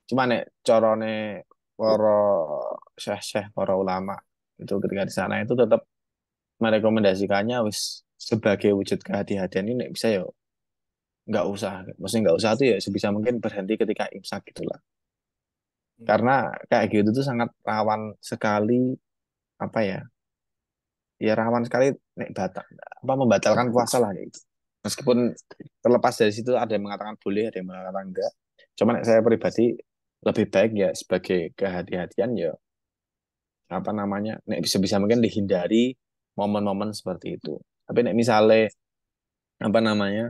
Cuma nek corone para syekh-syekh para ulama itu ketika di sana itu tetap merekomendasikannya wis sebagai wujud kehati-hatian ini nek bisa ya nggak usah. Maksudnya nggak usah tuh ya sebisa mungkin berhenti ketika imsak gitulah. Karena kayak gitu tuh sangat rawan sekali apa ya? Ya rawan sekali nek batal apa membatalkan puasa lah gitu. Meskipun terlepas dari situ ada yang mengatakan boleh, ada yang mengatakan enggak. Cuman nek saya pribadi lebih baik ya sebagai kehati-hatian ya apa namanya nek bisa-bisa mungkin dihindari momen-momen seperti itu. Tapi nek misalnya apa namanya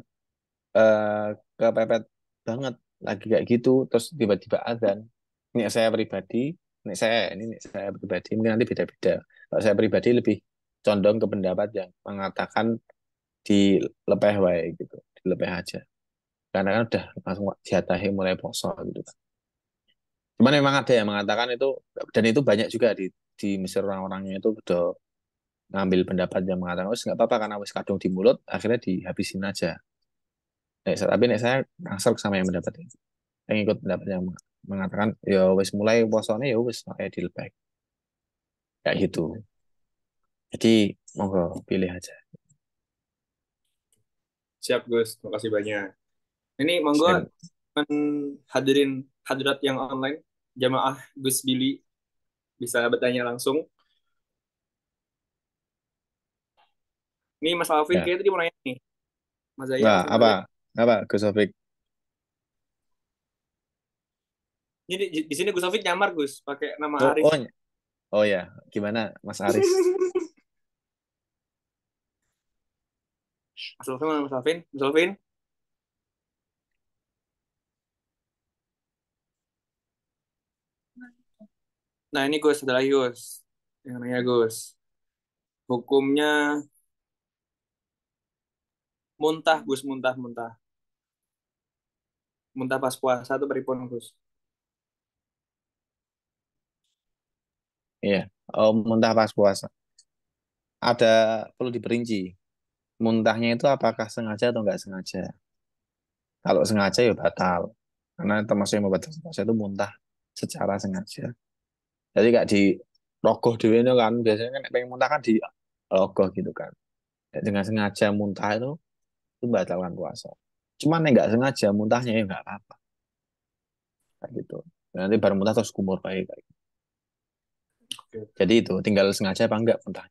eh kepepet banget lagi kayak gitu terus tiba-tiba azan. Nek saya pribadi, nek saya pribadi mungkin nanti beda-beda. Kalau saya pribadi lebih condong ke pendapat yang mengatakan dilepeh wae gitu, dilepeh aja. Karena kan udah langsung jatahi mulai poso gitu kan. Cuman memang ada yang mengatakan itu dan itu banyak juga di Mesir orang-orangnya itu udah ngambil pendapat yang mengatakan wis nggak apa-apa karena wis kadung di mulut akhirnya dihabisin aja. Tapi nek saya langsung sama yang pendapat itu. Yang ikut pendapat yang mengatakan ya wis mulai posone ya wis kayak dilepeh kayak gitu. Jadi monggo pilih aja. Siap Gus, terima kasih banyak. Ini monggo Sen- hadirin hadirat yang online, jamaah Gus Billy bisa bertanya langsung. Ini Mas Alvin Ya, kayaknya tadi mau nanya nih. Mas Zaya Mbak, masih Mas Zaya. apa Gus Taufik? Ini di sini Gus Alvin nyamar Gus, pakai nama Oh, Aris. oh, oh ya, gimana Mas Aris? Mas Alvin, Mas Alvin, Mas Alvin. Nah ini Gus, ada lagi Gus. Yang nanya Gus. Hukumnya muntah Gus, muntah, muntah. Muntah pas puasa tuh pripun Gus? Iya, oh, muntah pas puasa. Ada perlu diperinci. Muntahnya itu apakah sengaja atau nggak sengaja? Kalau sengaja ya batal. Karena termasuk yang membatalkan puasa itu muntah secara sengaja. Jadi kayak di rogoh dhewe itu kan biasanya kan pengen muntah kan di rogoh gitu kan. Ya, dengan sengaja muntah itu membatalkan puasa. Cuman yang nggak sengaja muntahnya ya nggak apa-apa kayak gitu. Nanti baru muntah terus kumur baik. Oke. Jadi itu tinggal sengaja apa enggak muntah.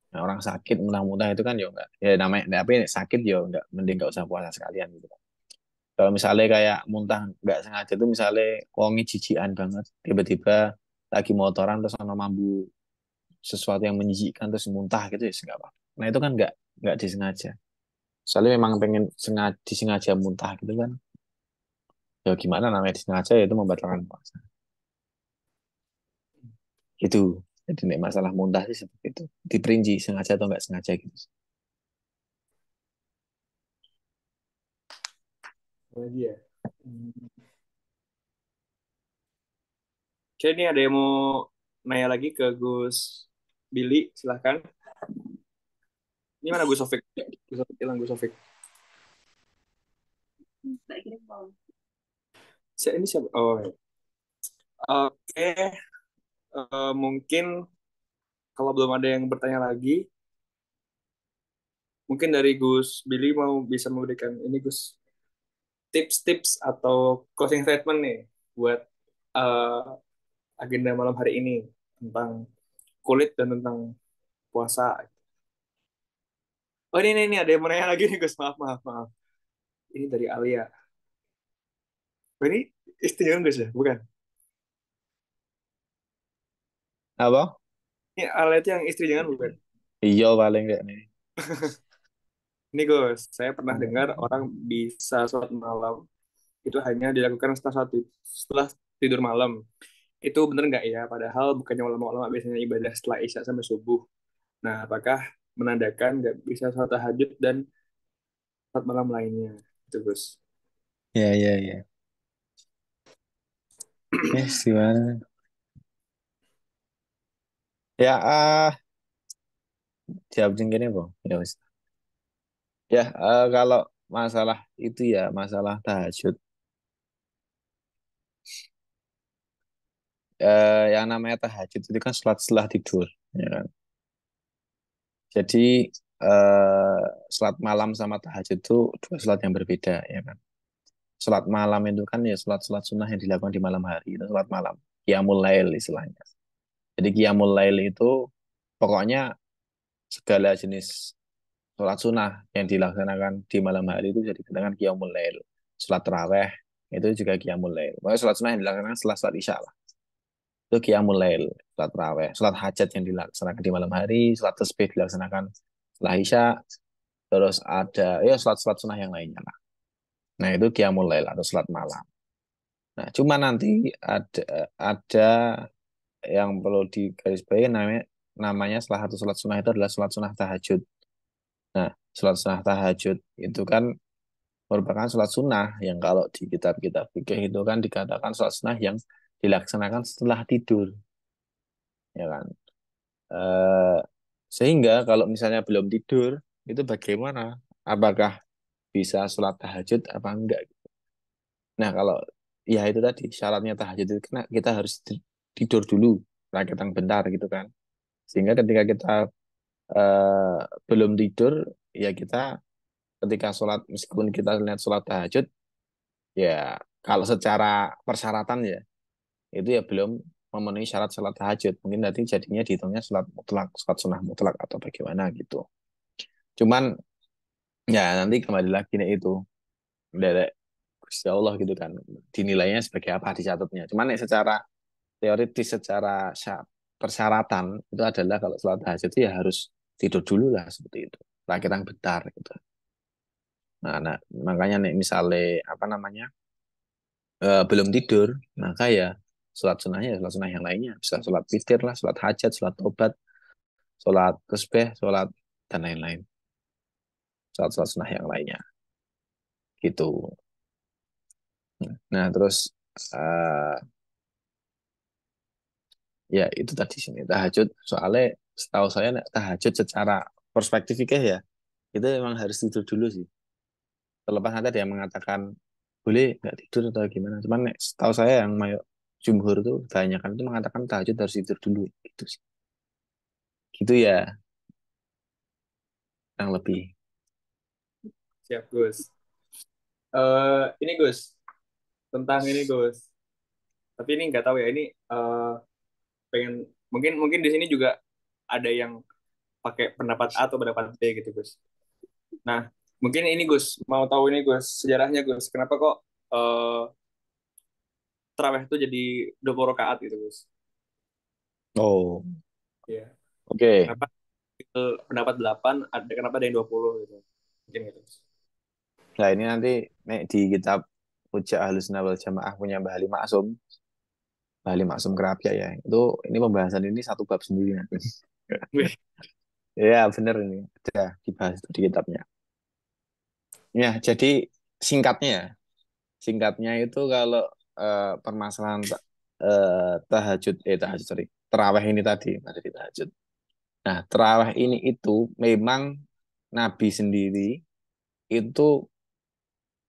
Nah, orang sakit muntah-muntah itu kan ya enggak. Ya namanya tapi sakit ya enggak mending enggak usah puasa sekalian gitu kan. Kalau misalnya kayak muntah enggak sengaja itu misalnya wongi jijikan banget tiba-tiba lagi motoran terus sama mambu sesuatu yang menjijikkan terus muntah gitu ya enggak apa. Nah, itu kan enggak disengaja. Soalnya memang pengen disengaja muntah gitu kan. Ya gimana namanya disengaja ya itu membatalkan puasa. Gitu. Jadi nek masalah muntah sih seperti itu. Diperinci sengaja atau enggak sengaja gitu. Apa lagi ya? Hmm. Oke, ini ada yang mau nanya lagi ke Gus Billy, silahkan. Ini mana Gus Sofik? Gus Sofik hilang Gus Sofik. Ini siapa? Oh, ya. Oke. Mungkin kalau belum ada yang bertanya lagi, mungkin dari Gus Billy mau bisa memberikan ini Gus tips-tips atau closing statement nih buat eh, agenda malam hari ini tentang kulit dan tentang puasa. Oh ini ada yang mau nanya lagi nih Gus, maaf maaf maaf. Ini dari Alia. Oh, ini istrinya Gus ya, bukan? Apa? Ini Alia itu yang istrinya kan bukan? Iya paling kayak nih. Ini Gus, saya pernah dengar orang bisa sholat malam itu hanya dilakukan setelah tidur malam. Itu benar nggak ya? Padahal bukannya ulama-ulama biasanya ibadah setelah Isya sampai subuh. Nah, apakah menandakan nggak bisa sholat tahajud dan sholat malam lainnya? Itu Gus. Iya, iya, iya. Gimana? Ya, jawab sing kene, Bang. Ya wis. Ya, kalau masalah itu ya, masalah tahajud. Yang namanya tahajud itu kan sholat setelah tidur. Ya kan? Jadi, eh, sholat malam sama tahajud itu dua sholat yang berbeda. Ya kan? Sholat malam itu kan ya sholat-sholat sunnah yang dilakukan di malam hari. Itu sholat malam. Qiyamul lail istilahnya. Jadi Qiyamul lail itu pokoknya segala jenis sholat sunnah yang dilaksanakan di malam hari itu jadi dikatakan Qiyamul lail. Sholat taraweh itu juga Qiyamul lail. Pokoknya sholat sunnah yang dilaksanakan setelah sholat isya lah. Itu Qiyamul lail, sholat taraweh. Sholat hajat yang dilaksanakan di malam hari, sholat tasbih dilaksanakan setelah isya, terus ada ya sholat-sholat sunnah yang lainnya lah. Nah itu Qiyamul lail atau sholat malam. Nah cuma nanti ada yang perlu digarisbawahi namanya salah satu sholat sunnah itu adalah sholat sunnah tahajud. Nah, sholat sunnah tahajud itu kan merupakan sholat sunnah yang kalau di kitab-kitab fikih itu kan dikatakan sholat sunnah yang dilaksanakan setelah tidur, ya kan? Eh, Sehingga kalau misalnya belum tidur, itu bagaimana? Apakah bisa sholat tahajud apa enggak? Nah, kalau ya itu tadi syaratnya tahajud itu kan kita harus tidur dulu, rakitang bentar gitu kan. Sehingga ketika kita eh, belum tidur, ya kita ketika sholat meskipun kita lihat sholat tahajud ya kalau secara persyaratan ya itu ya belum memenuhi syarat sholat tahajud mungkin nanti jadinya dihitungnya sholat mutlak sholat sunnah mutlak atau bagaimana gitu cuman ya nanti kembali lagi nih itu dari Gusti Allah gitu kan dinilainya sebagai apa dicatatnya cuman nih secara teoritis secara persyaratan itu adalah kalau sholat tahajud itu ya harus tidur dulu lah seperti itu rakitan bentar gitu nah makanya nih misalnya apa namanya belum tidur, maka ya sholat sunnahnya ya sholat sunnah yang lainnya. Bisa sholat witir lah, sholat hajat, sholat tobat, sholat tasbih, sholat dan lain-lain. Sholat-sholat sunnah yang lainnya. Gitu. Nah, terus eh, ya itu tadi sini tahajud. Soalnya setahu saya tahajud secara perspektif fikih ya, itu memang harus tidur dulu sih. Terlepas nanti ada yang mengatakan boleh nggak tidur atau gimana. Cuman setahu saya yang jumhur tuh kebanyakan itu mengatakan tahajud harus tidur dulu gitu sih. Gitu ya, yang lebih. Siap, Gus. Ini Gus, tentang ini Gus. Tapi ini nggak tahu ya, ini pengen mungkin mungkin di sini juga ada yang pakai pendapat A atau pendapat B gitu, Gus. Nah, mungkin ini Gus, mau tahu ini Gus, sejarahnya Gus, kenapa kok tarawih itu jadi 20 rakaat gitu, Gus? Oh, Iya. oke. Kenapa pendapat 8 ada kenapa ada yang 20 gitu? Mungkin gitu, Gus. Nah, ini nanti di kitab Hujjah Ahlus Sunnah wal Jamaah punya Mbah Ali Maksum, Mbah Ali Maksum Kerapia ya. Itu ini pembahasan ini satu bab sendiri nanti. Wih, Ya, benar ini. Ada dibahas itu di kitabnya. Ya, jadi singkatnya ya. Singkatnya itu kalau permasalahan tahajud, sorry, terawih ini tadi, ada di tahajud. Nah, terawih ini itu memang Nabi sendiri itu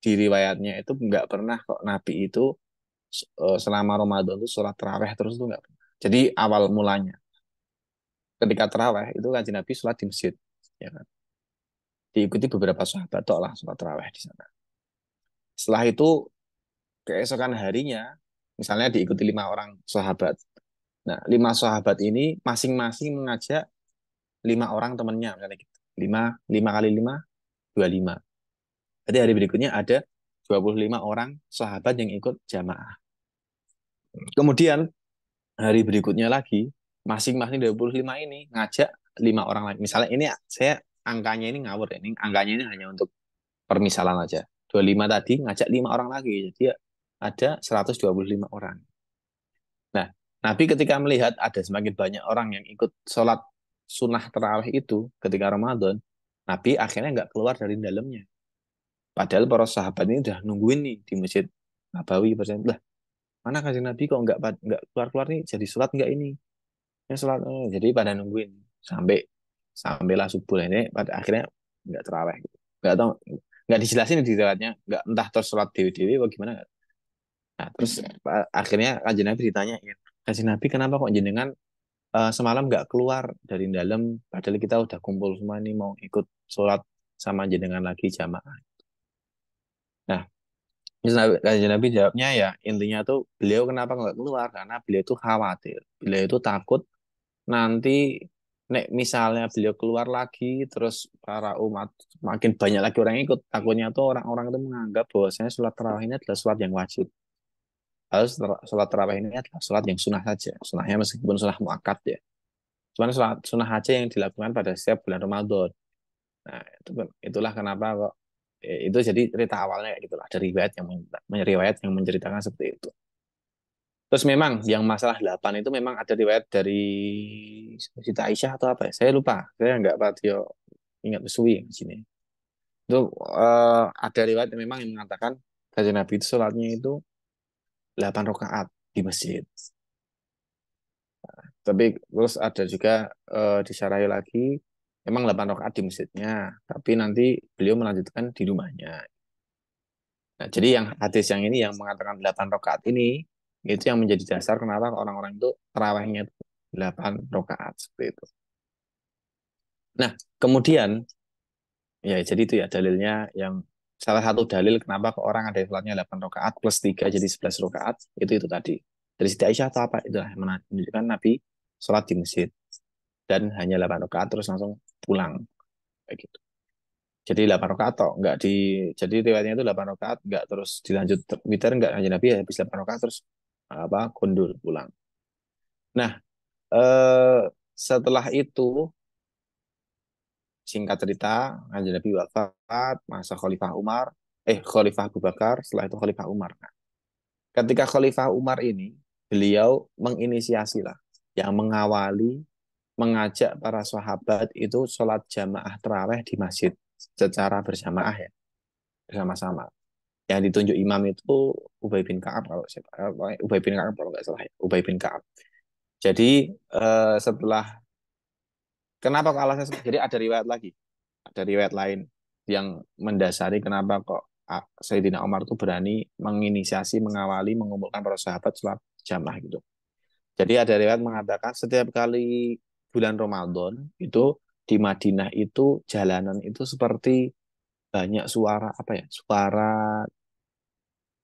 di riwayatnya itu nggak pernah kok Nabi itu selama Ramadan itu sholat terawih terus itu nggak pernah. Jadi awal mulanya ketika terawih itu kan Nabi sholat di masjid, ya kan. Diikuti beberapa sahabat tok lah sholat terawih di sana. Setelah itu keesokan harinya, misalnya diikuti 5 orang sahabat. Nah, 5 sahabat ini masing-masing mengajak 5 orang temannya, misalnya gitu. Lima kali lima, 25. Jadi hari berikutnya ada 25 orang sahabat yang ikut jamaah. Kemudian hari berikutnya lagi masing-masing 25 ini ngajak 5 orang lagi. Misalnya ini saya angkanya ini ngawur ya. Ini angkanya ini hanya untuk permisalan aja. 25 tadi ngajak 5 orang lagi. Jadi ada 125 orang. Nah, Nabi ketika melihat ada semakin banyak orang yang ikut sholat sunnah tarawih itu ketika Ramadan, Nabi akhirnya nggak keluar dari dalamnya. Padahal para sahabat ini udah nungguin nih di Masjid Nabawi. Lah, mana kanjeng Nabi kok nggak keluar-keluar nih jadi sholat nggak ini? Ya sholat jadi pada nungguin sampai sampailah subuh ini pada akhirnya nggak terawih gitu. nggak tahu, nggak dijelasin di riwayatnya, nggak entah terus sholat dewi-dewi atau gimana. Nah, terus akhirnya kanjeng Nabi ditanya, ya, kanjeng Nabi kenapa kok jenengan semalam nggak keluar dari dalam, padahal kita udah kumpul semua ini mau ikut sholat sama jenengan lagi jamaah. Nah, terus kanjeng Nabi jawabnya ya intinya tuh beliau kenapa nggak keluar karena beliau itu khawatir, beliau itu takut nanti nek misalnya beliau keluar lagi terus para umat makin banyak lagi orang yang ikut, takutnya tuh orang-orang itu menganggap bahwasanya sholat tarawih ini adalah sholat yang wajib. Harus sholat tarawih ini adalah sholat yang sunnah saja. Sunnahnya meskipun sunnah muakkad ya. Cuman sholat sunnah aja yang dilakukan pada setiap bulan Ramadan. Nah, itulah kenapa kok itu jadi cerita awalnya kayak gitulah. Ada riwayat yang menceritakan seperti itu. Terus memang yang masalah 8 itu memang ada riwayat dari Siti Aisyah atau apa ya? Saya lupa. Saya nggak patio ingat suwi di sini. Itu ada riwayat yang memang yang mengatakan Kanjeng Nabi itu sholatnya itu 8 rakaat di masjid. Tapi terus ada juga disyarahi lagi memang 8 rakaat di masjidnya, tapi nanti beliau melanjutkan di rumahnya. Nah, jadi yang hadis yang ini yang mengatakan 8 rakaat ini itu yang menjadi dasar kenapa orang-orang itu tarawihnya 8 rakaat seperti itu. Nah, kemudian ya jadi itu ya dalilnya yang salah satu dalil kenapa ke orang ada yang sholatnya 8 rakaat plus 3 jadi 11 rakaat itu tadi. Dari Siti Aisyah atau apa itulah yang menunjukkan Nabi sholat di masjid dan hanya 8 rakaat terus langsung pulang kayak gitu. Jadi 8 rakaat toh enggak di jadi riwayatnya itu 8 rakaat enggak terus dilanjut witir enggak, hanya Nabi habis 8 rakaat terus apa kundur pulang. Nah, eh, setelah itu singkat cerita Kanjeng Nabi wafat masa Khalifah Abu Bakar, setelah itu Khalifah Umar. Nah, ketika Khalifah Umar ini beliau menginisiasi lah yang mengawali mengajak para sahabat itu sholat jamaah taraweh di masjid secara berjamaah ya, bersama-sama. Yang ditunjuk imam itu Ubay bin Ka'ab Ubay bin Ka'ab kalau nggak salah ya, Ubay bin Ka'ab. Jadi setelah kenapa kok alasan jadi ada riwayat lagi, ada riwayat lain yang mendasari kenapa kok Sayyidina Umar itu berani menginisiasi, mengawali, mengumpulkan para sahabat sholat jamaah gitu. Jadi ada riwayat mengatakan setiap kali bulan Ramadan itu di Madinah itu jalanan itu seperti banyak suara apa ya? Suara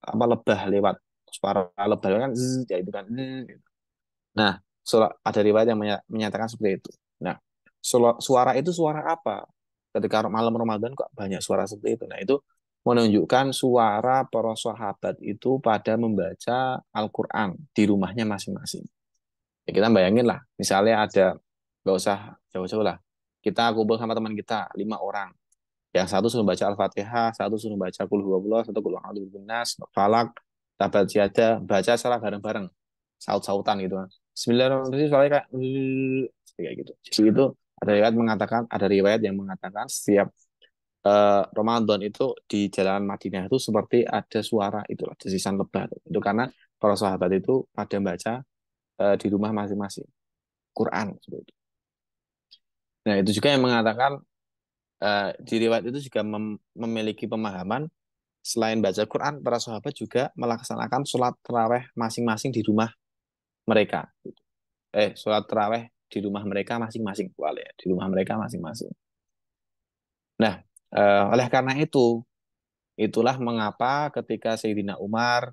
apa lebah lewat, suara lebah kan zzz, ya itu kan zzz. Nah, ada riwayat yang menyatakan seperti itu. Nah, suara itu suara apa? Ketika malam Ramadan kok banyak suara seperti itu. Nah, itu menunjukkan suara para sahabat itu pada membaca Al-Quran di rumahnya masing-masing. Ya, kita bayangin lah, misalnya ada, nggak usah jauh-jauh lah, kita kumpul sama teman kita, 5 orang. Yang satu suruh baca Al-Fatihah, satu suruh baca Qul Huwallah, satu Qul A'udzu Birabbin-Nas, Falak, Tabat Siada, baca secara bareng-bareng, saut-sautan gitu kan. Bismillahirrahmanirrahim, soalnya kayak gitu. Jadi itu ada riwayat yang mengatakan setiap Ramadan itu di jalan Madinah itu seperti ada suara itulah, desisan lebah. Itu karena para sahabat itu pada baca di rumah masing-masing Quran seperti itu. Nah, itu juga yang mengatakan di riwayat itu juga memiliki pemahaman selain baca Quran, para sahabat juga melaksanakan sholat taraweh masing-masing di rumah mereka. Sholat taraweh di rumah mereka masing-masing, ya, di rumah mereka masing-masing. Nah, oleh karena itulah mengapa ketika Sayyidina Umar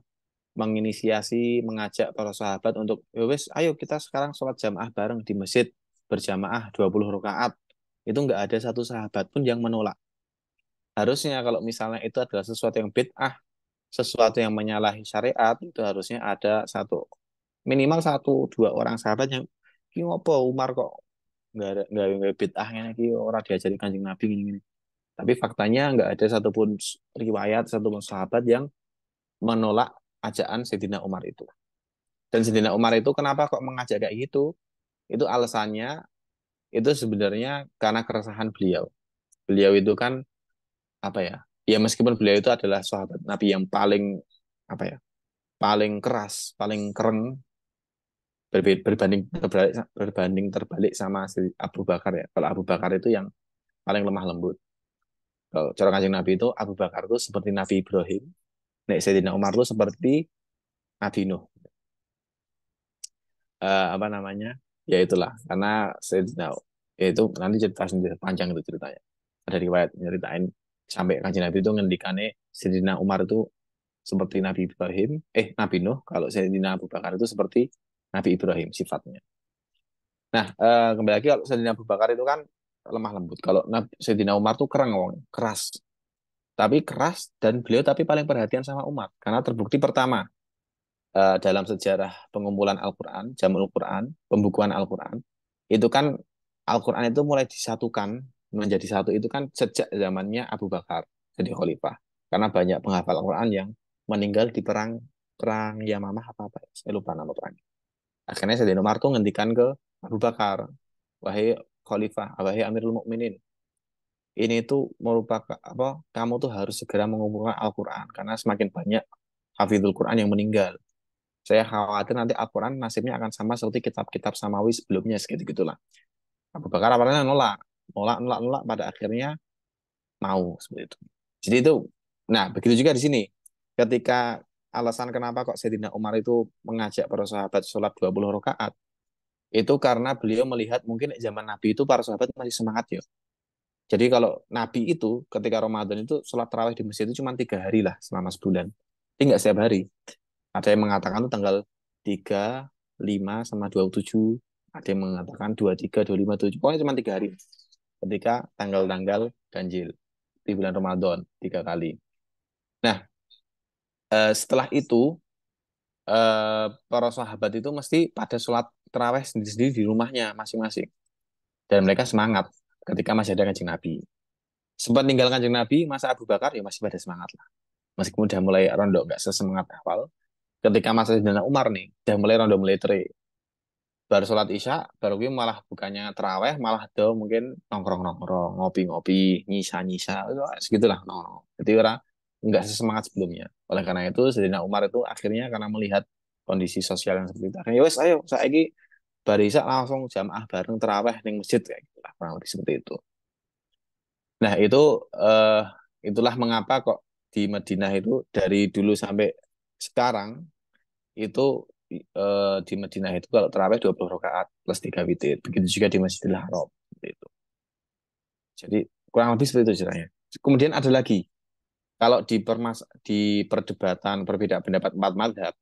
menginisiasi, mengajak para sahabat untuk, wes, ayo kita sekarang sholat jamaah bareng di masjid berjamaah 20 rakaat. Itu nggak ada satu sahabat pun yang menolak. Harusnya kalau misalnya itu adalah sesuatu yang bid'ah, sesuatu yang menyalahi syariat, itu harusnya ada minimal 1-2 orang sahabat yang, ini apa Umar kok nggak bid'ahnya lagi, orang diajari Kanjeng Nabi gini-gini. Tapi faktanya nggak ada satupun riwayat, satupun sahabat yang menolak ajakan Sayyidina Umar itu. Dan Sayyidina Umar itu kenapa kok mengajak kayak gitu? Itu alasannya itu sebenarnya karena keresahan beliau. Beliau itu kan apa ya? Ya meskipun beliau itu adalah sahabat Nabi yang paling apa ya? Paling keras, paling keren berbanding terbalik sama si Abu Bakar ya. Kalau Abu Bakar itu yang paling lemah lembut. Kalau cara Kanjeng Nabi itu Abu Bakar itu seperti Nabi Ibrahim, nek Sayyidina Umar itu seperti Nabi Nuh. Apa namanya? Ya itulah, karena Sayyidina ya itu nanti cerita sendiri panjang itu ceritanya. Ada riwayat nyeritain sampai Kanjeng Nabi itu ngendikane Sayyidina Umar itu seperti Nabi Ibrahim, Nabi Nuh, kalau Sayyidina Abu Bakar itu seperti Nabi Ibrahim sifatnya. Nah, kembali lagi kalau Sayyidina Abu Bakar itu kan lemah lembut. Kalau Sayyidina Umar tuh keras. Tapi keras dan beliau tapi paling perhatian sama umat. Karena terbukti pertama, dalam sejarah pengumpulan Al-Quran, Jamul Quran, pembukuan Al-Quran, itu kan Al-Quran itu mulai disatukan menjadi satu itu kan sejak zamannya Abu Bakar jadi khalifah. Karena banyak penghafal Al-Quran yang meninggal di perang perang Yamamah apa ya? Saya lupa nama perang. Akhirnya Sayyidina Umar tuh ngendikan ke Abu Bakar, wahai khalifah, wahai Amirul Mukminin, ini tuh merupakan apa? Kamu tuh harus segera mengumpulkan Al-Quran karena semakin banyak hafizul Quran yang meninggal. Saya khawatir nanti Al-Quran nasibnya akan sama seperti kitab-kitab Samawi sebelumnya, segitu gitulah. Abu Bakar awalnya nolak, pada akhirnya mau seperti itu. Jadi itu, nah begitu juga di sini. Ketika alasan kenapa kok Sayyidina Umar itu mengajak para sahabat sholat 20 rakaat, itu karena beliau melihat mungkin zaman Nabi itu para sahabat masih semangat ya. Jadi kalau Nabi itu ketika Ramadan itu sholat tarawih di masjid itu cuma 3 hari lah selama sebulan. Ini nggak setiap hari. Ada yang mengatakan itu tanggal 3, 5, sama 27. Ada yang mengatakan 23, 25, 27. Pokoknya cuma 3 hari. Ketika tanggal-tanggal ganjil di bulan Ramadan 3 kali. Nah, setelah itu para sahabat itu mesti pada sholat tarawih sendiri-sendiri di rumahnya masing-masing. Dan mereka semangat ketika masih ada kanjeng Nabi. Sempat tinggal kanjeng Nabi, masa Abu Bakar ya masih pada semangat lah. Meskipun udah mulai rondo, nggak sesemangat awal. Ketika masa Sayyidina Umar nih, udah mulai rondo mulai tere. Baru sholat Isya, baru gue malah bukannya teraweh, malah ada mungkin nongkrong-nongkrong, ngopi-ngopi, nyisa-nyisa, segitulah nongkrong. Jadi orang nggak sesemangat sebelumnya. Oleh karena itu, Sayyidina Umar itu akhirnya karena melihat kondisi sosial yang seperti itu, akhirnya wes ayo, saya ini barisa langsung jamaah bareng teraweh di masjid kayak gitu lah, kurang lebih seperti itu. Nah itu eh, itulah mengapa kok di Madinah itu dari dulu sampai sekarang itu di Madinah itu kalau terawih 20 rakaat plus 3 witir. Begitu juga di Masjidil Haram. Seperti itu. Jadi kurang lebih seperti itu ceritanya. Kemudian ada lagi, kalau di perdebatan perbedaan pendapat empat madhab,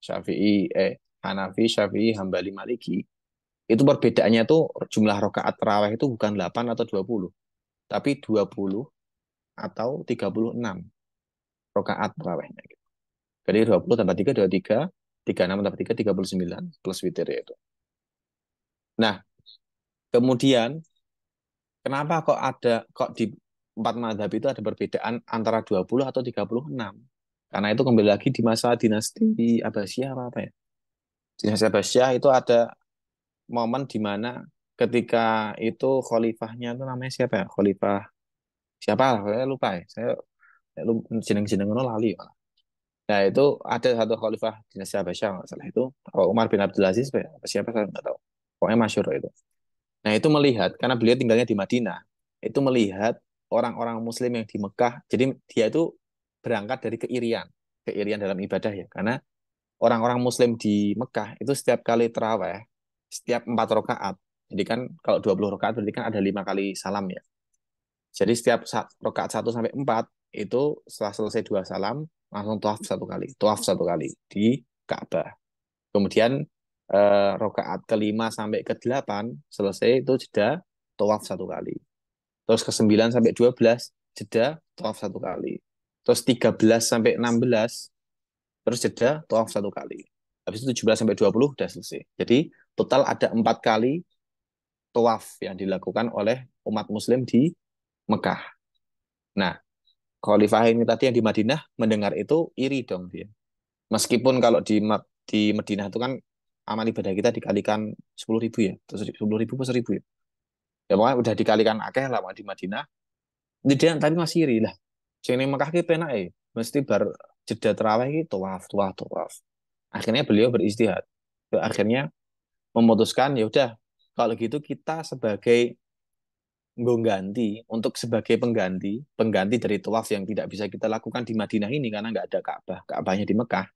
Syafi'i, Hanafi, Syafi'i, Hambali, Maliki, itu perbedaannya tuh jumlah rakaat terawih itu bukan 8 atau 20, tapi 20 atau 36 rakaat terawihnya. Jadi 20 tambah 3, 23, 36 tambah 3, 39 plus witir itu. Nah, kemudian kenapa kok di empat madhab itu ada perbedaan antara 20 atau 36? Karena itu kembali lagi di masa dinasti Abbasiyah apa ya? Dinasti Abbasiyah itu ada momen di mana ketika itu khalifahnya itu namanya siapa ya? Khalifah siapa? Saya lupa ya. Saya jeneng-jeneng lali. Nah, itu ada satu khalifah dinasti Abbasiyah nggak salah itu Umar bin Abdul Aziz apa ya? Siapa saya nggak tahu. Pokoknya masyhur itu. Nah, itu melihat karena beliau tinggalnya di Madinah, itu melihat orang-orang Muslim yang di Mekah. Jadi dia itu berangkat dari keirian dalam ibadah ya. Karena orang-orang Muslim di Mekah itu setiap kali terawih, setiap 4 rakaat. Jadi kan kalau 20 rakaat berarti kan ada 5 kali salam ya. Jadi setiap rakaat 1 sampai 4 itu setelah selesai 2 salam langsung tuaf satu kali di Ka'bah. Kemudian rakaat ke 5 sampai ke 8 selesai itu jeda tawaf 1 kali. Terus ke 9 sampai 12 jeda tawaf 1 kali. Terus 13 sampai 16 terus jeda tawaf 1 kali. Habis itu 17 sampai 20 udah selesai. Jadi total ada 4 kali tawaf yang dilakukan oleh umat muslim di Mekah. Nah, Khalifah ini tadi yang di Madinah mendengar itu iri dong dia. Meskipun kalau di Madinah itu kan amal ibadah kita dikalikan 10.000 ya, terus 10.000 atau 1.000 ya. Ya pokoknya udah dikalikan akeh lah di Madinah. Dia tapi masih iri lah. Sing ning Mekah ki penak mesti bar jeda tarawih ki tawaf, tawaf, tawaf. Akhirnya beliau beristihad. Akhirnya memutuskan ya udah kalau gitu kita sebagai nggo ganti untuk sebagai pengganti dari tawaf yang tidak bisa kita lakukan di Madinah ini karena nggak ada Ka'bah, Ka'bahnya di Mekah.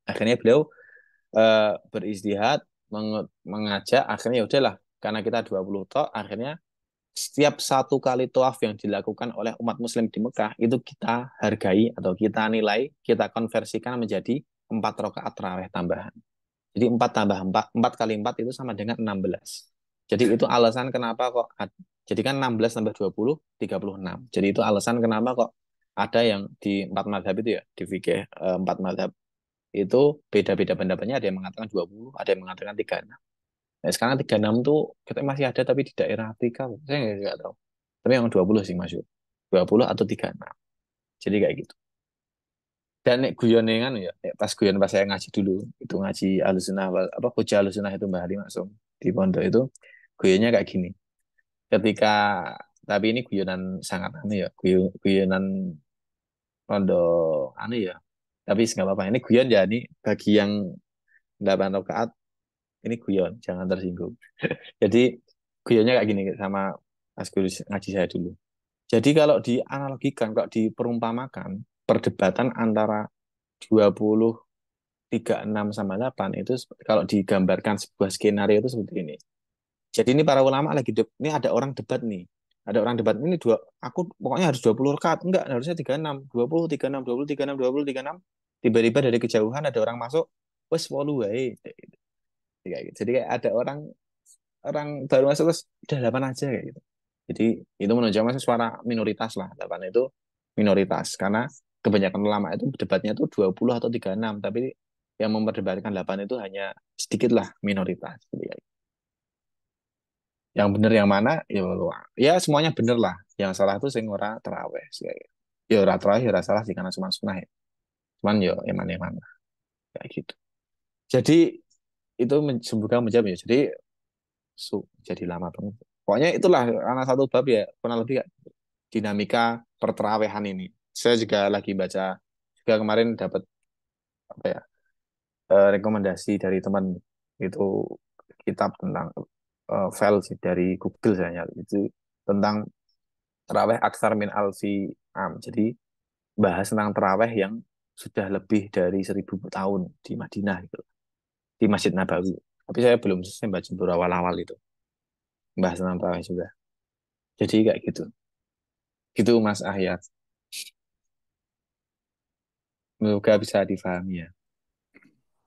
Akhirnya beliau beristihad mengajak, akhirnya ya udahlah karena kita 20 tok, akhirnya setiap satu kali tawaf yang dilakukan oleh umat muslim di Mekah itu kita hargai atau kita nilai, kita konversikan menjadi 4 rakaat tarawih tambahan. Jadi 4 tambah 4, 4 kali 4 itu sama dengan 16. Jadi itu alasan kenapa kok jadi kan 16 tambah 20 36. Jadi itu alasan kenapa kok ada yang di 4 mazhab itu ya, di fikih 4 mazhab itu beda-beda pendapatnya, ada yang mengatakan 20, ada yang mengatakan 36. Nah, sekarang 36 tuh kita masih ada tapi di daerah Afrika, saya nggak tahu. Tapi yang 20 sih masuk. 20 atau 36. Jadi kayak gitu. Dan nek guyone kan ya, pas guyon pas saya ngaji dulu, itu ngaji Ahlussunnah apa Hujah Ahlussunnah itu Mbah Ali Maksum di pondok itu guyonnya kayak gini. Ketika tapi ini guyonan sangat aneh ya, guyonan pondok aneh ya. Tapi nggak apa-apa. Ini guyon ya, ini bagi yang 8 rakaat ini guyon, jangan tersinggung. Jadi guyonnya kayak gini sama Mas Guru ngaji saya dulu. Jadi kalau dianalogikan, kalau diperumpamakan, perdebatan antara 20, 36 sama 8 itu kalau digambarkan sebuah skenario itu seperti ini. Jadi ini para ulama lagi ini ada orang debat nih. Ada orang debat ini aku pokoknya harus 20 rakaat, enggak, harusnya 36, 20, 36, 20, 36, 20, 36. Tiba-tiba dari kejauhan ada orang masuk, wes 10 wae. Jadi kayak ada orang orang baru masuk terus udah 8 aja kayak gitu. Jadi itu menunjukkan suara minoritas lah. 8 itu minoritas karena kebanyakan ulama itu debatnya itu 20 atau 36, tapi yang memperdebatkan 8 itu hanya sedikit lah minoritas. Jadi, yang benar yang mana ya semuanya benar lah. Yang salah itu sing ora terawih. Ya ora terawih ya ora salah sih karena cuma sunnah ya. Cuman ya eman-eman lah. Kayak gitu. Jadi itu semoga menjawab ya. Jadi lama banget. Pokoknya itulah karena satu bab ya kurang lebih dinamika perterawehan ini. Saya juga lagi baca juga kemarin dapat apa ya rekomendasi dari teman itu kitab tentang file sih dari Google saya nyari itu tentang terawih aksar min alfi am. Jadi bahas tentang terawih yang sudah lebih dari 1000 tahun di Madinah gitu, di Masjid Nabawi. Tapi saya belum selesai baca beberapa awal-awal itu bahas tentang terawih juga. Jadi kayak gitu. Gitu Mas Ahyar. Semoga bisa difahami ya.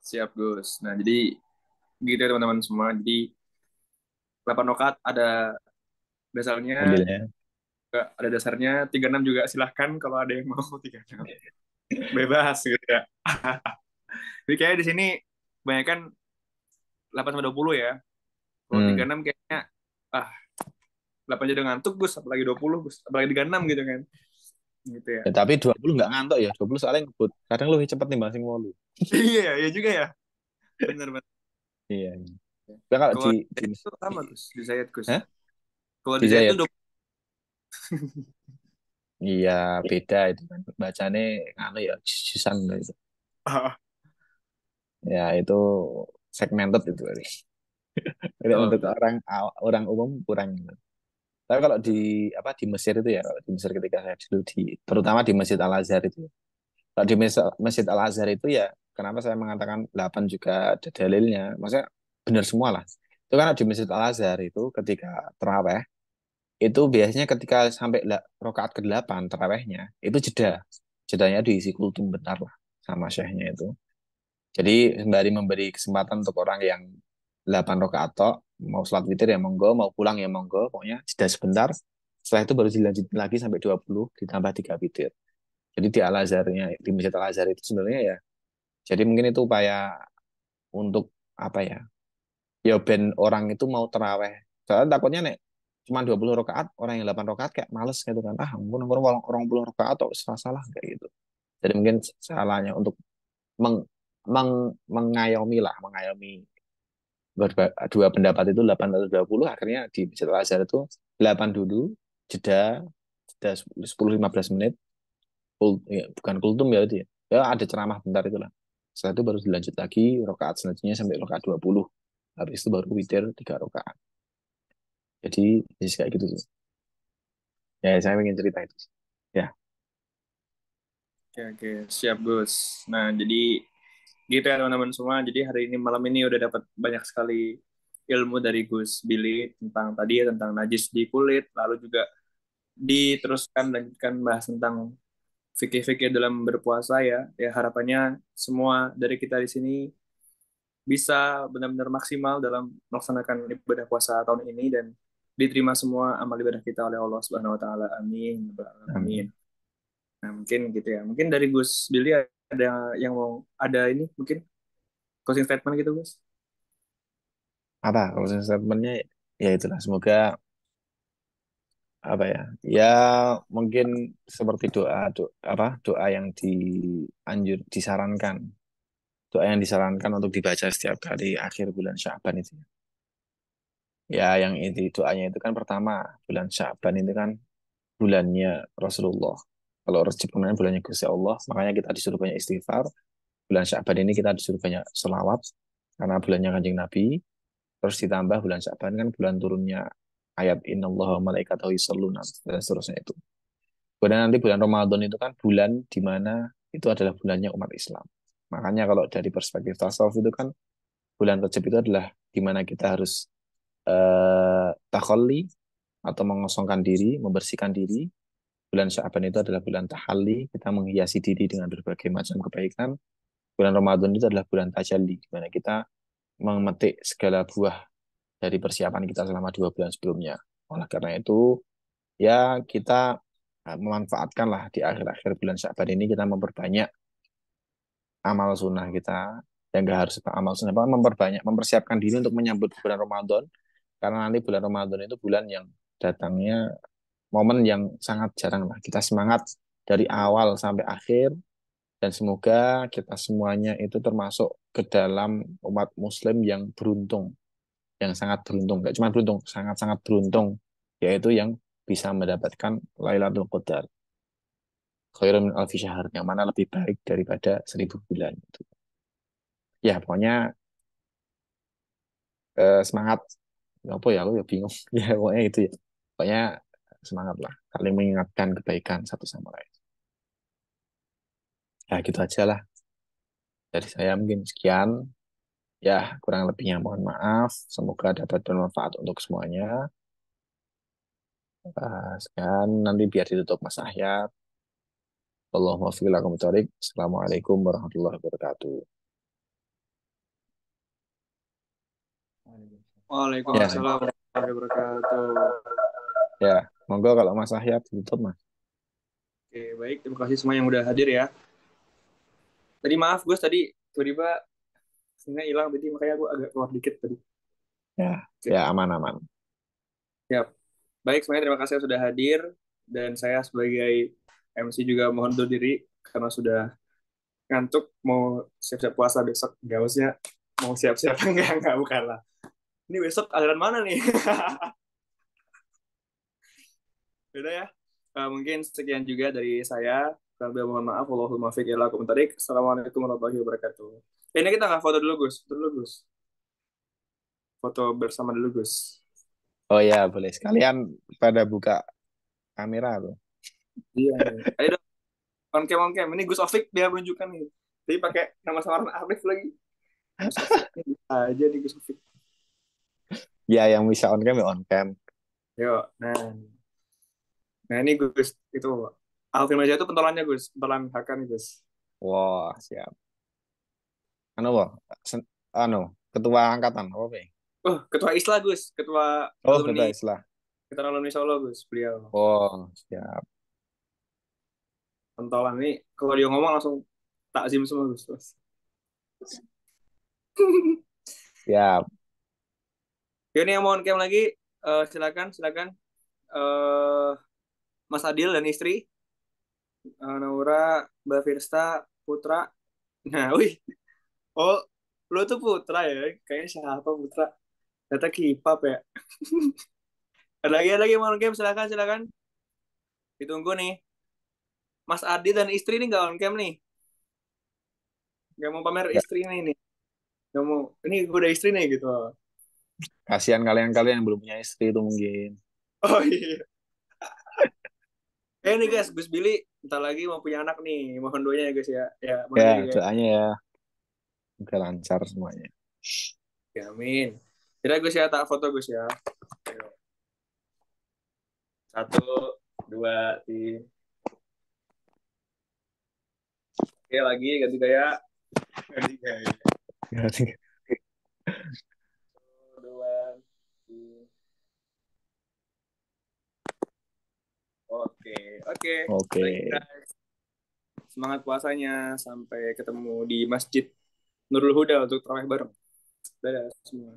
Siap, Gus. Nah, jadi gitu ya teman-teman semua. Jadi 8 rakaat ada dasarnya, Modelnya. ada dasarnya 36 juga silahkan kalau ada yang mau 36. Bebas gitu ya. Jadi kayak di sini banyak kan 8 sampai 20 ya. Kalau 36 kayaknya ah 8 aja udah ngantuk Gus, apalagi 20 Gus, apalagi 36 gitu kan. Gitu ya. Ya, tapi 20 nggak ngantuk ya. 20 soalnya ngebut. Kadang lebih cepat nih sing 8. Iya, iya juga ya. Bener banget. Iya. Ya, kalau Kalau di itu sama Gus, di Zayat Gus. Hah? Kalau Di di Zayat Zayat. itu Iya, beda itu kan. Bacanya anu ya, susan gitu. Ya, itu segmented itu. Jadi oh, untuk orang orang umum kurang. Tapi kalau di apa di Mesir itu ya, kalau di Mesir ketika saya dulu terutama di Masjid Al Azhar itu. Kalau di Masjid Al Azhar itu ya, kenapa saya mengatakan 8 juga ada dalilnya? Maksudnya benar semua lah. Itu karena di Masjid Al Azhar itu ketika terawih itu biasanya ketika sampai rakaat ke-8 terawihnya itu jedanya diisi kultum bentar lah sama syekhnya itu. Jadi sembari memberi kesempatan untuk orang yang 8 rakaat tok, mau sholat witir ya monggo, mau pulang ya monggo, pokoknya jeda sebentar. Setelah itu baru dilanjutin lagi sampai 20 ditambah 3 witir. Jadi di Al Azharnya, di Masjid Al Azhar itu sebenarnya ya, jadi mungkin itu upaya untuk apa ya? Ya ben orang itu mau teraweh. Soalnya takutnya nek cuma 20 rakaat, orang yang 8 rakaat kayak males gitu kan. Ah, ampun orang 20 rakaat atau salah kayak gitu. Jadi mungkin salahnya untuk meng, mengayomi lah, mengayomi dua pendapat itu 8 atau 20, akhirnya di Masjid Al Azhar itu 8 dulu, jeda 10-15 menit, ya, bukan kultum ya itu ya. Ya ada ceramah bentar itulah. Setelah itu baru dilanjut lagi rakaat selanjutnya sampai rakaat 20. Habis itu baru witir 3 rakaat. Jadi kayak gitu sih. Ya, saya ingin cerita itu. Ya, Oke, oke, siap Gus. Nah, jadi gitu ya teman-teman semua. Jadi hari ini malam ini udah dapat banyak sekali ilmu dari Gus Billy tentang tadi ya, tentang najis di kulit, lalu juga diteruskan lanjutkan bahas tentang fikih-fikih dalam berpuasa ya. Ya harapannya semua dari kita di sini bisa benar-benar maksimal dalam melaksanakan ibadah puasa tahun ini dan diterima semua amal ibadah kita oleh Allah Subhanahu wa taala. Amin. Ya Rabbal amin. Alamin. Nah, mungkin gitu ya. Mungkin dari Gus Billy ada yang mau ada ini mungkin closing statement gitu, Gus. Apa closing statementnya? Ya itulah. Semoga apa ya? Ya mungkin seperti doa yang disarankan. Doa yang disarankan untuk dibaca setiap kali akhir bulan Sya'ban itu. Ya, yang itu doanya itu kan pertama bulan Sya'ban itu kan bulannya Rasulullah. Kalau Rajab kemarin bulannya Gusti Allah, makanya kita disuruh banyak istighfar. Bulan Sya'ban ini kita disuruh banyak selawat karena bulannya Kanjeng Nabi. Terus ditambah bulan Sya'ban kan bulan turunnya ayat Innallaha wa malaikatahu yusholluna dan seterusnya itu. Kemudian nanti bulan Ramadan itu kan bulan di mana itu adalah bulannya umat Islam. Makanya kalau dari perspektif tasawuf itu kan bulan Rajab itu adalah di mana kita harus takholli atau mengosongkan diri, membersihkan diri. Bulan Sya'ban itu adalah bulan tahalli, kita menghiasi diri dengan berbagai macam kebaikan. Bulan Ramadan itu adalah bulan tajalli, di mana kita memetik segala buah dari persiapan kita selama 2 bulan sebelumnya. Oleh karena itu, ya kita memanfaatkanlah di akhir-akhir bulan Sya'ban ini kita memperbanyak amal sunnah kita. Dan nggak harus amal sunnah, memperbanyak, mempersiapkan diri untuk menyambut bulan Ramadan. Karena nanti bulan Ramadan itu bulan yang datangnya momen yang sangat jarang lah. Kita semangat dari awal sampai akhir dan semoga kita semuanya itu termasuk ke dalam umat Muslim yang beruntung, yang sangat beruntung, gak cuma beruntung, sangat-sangat beruntung, yaitu yang bisa mendapatkan Lailatul Qadar, khairun min alfi syahr, yang mana lebih baik daripada 1.000 bulan. Ya pokoknya semangat, apa ya, aku ya bingung. Ya pokoknya itu ya. Pokoknya semangat lah, saling mengingatkan kebaikan satu sama lain. Ya gitu aja lah. Dari saya mungkin sekian. Ya, kurang lebihnya mohon maaf. Semoga dapat bermanfaat untuk semuanya. Sekian, nanti biar ditutup Mas Ahyar. Allahumma fi lakum thoriq. Assalamualaikum warahmatullahi wabarakatuh. Ya, Waalaikumsalam warahmatullahi wabarakatuh. ya. Monggo kalau Mas Ahyar ditutup, Mas. Oke, baik. Terima kasih semua yang udah hadir ya. Tadi maaf Gus, tadi tiba-tiba sinyalnya hilang tadi makanya aku agak keluar dikit tadi. Ya, Oke. ya aman-aman. Siap. Baik, semuanya terima kasih sudah hadir dan saya sebagai MC juga mohon undur diri karena sudah ngantuk mau siap-siap puasa besok. Gak usah mau siap-siap enggak bukan lah. Ini besok aliran mana nih? Beda ya. Mungkin sekian juga dari saya. Kami mohon maaf. Allahumma fiq ila kumentarik. Assalamualaikum warahmatullahi wabarakatuh. Ini kita nggak foto dulu Gus. Foto dulu Gus. Foto bersama dulu Gus. Oh ya, boleh. Sekalian pada buka kamera tuh. Iya. Ayo dong. On cam. Ini Gus Ofik dia menunjukkan nih. Jadi pakai nama samaran Arif lagi. Gus Ofik. Ini bisa aja nih Gus Ofik. Ya, yang bisa on cam ya on cam. Yuk. Nah ini Gus itu Alvin Maja itu pentolannya Gus. Pentolan HK nih Gus. Wah, siap. Anu, Wah. Anu, ketua angkatan, apa ya? Oh, Ketua Isla Gus. Ketua Oh, alumni. ketua Islah. Ketua alumni Solo Gus. Beliau. Oh, siap. Pentolan ini kalau dia ngomong langsung takzim semua Gus. Siap. Ini yang mau cam lagi, silakan. Eh, Mas Adil dan istri, Naura, Mbak Firsta, Putra. Nah, wih, oh, lo tuh Putra ya? Kayaknya siapa Putra? Ternyata K-pop ya. Ada lagi yang mau game, silakan. Ditunggu nih. Mas Adil dan istri nih nggak on cam nih. Nggak mau pamer Ya, istri nih. Nggak mau. Ini gue udah istri nih gitu. kasihan kalian-kalian yang belum punya istri itu mungkin. Oh iya. Nih guys, Gus Billy bentar lagi mau punya anak nih. Mohon doanya ya guys ya. Ya, mohon Ya, doanya ya. doanya ya. Semoga lancar semuanya. Ya, amin. Tidak Gus ya, tak foto Gus ya. Ayo. 1, 2, 3. Oke, lagi ganti gaya. Ganti gaya. 2, 3. Oke, oke. Oke. Thank you, guys. Semangat puasanya. Sampai ketemu di Masjid Nurul Huda untuk tarawih bareng. Dadah semua.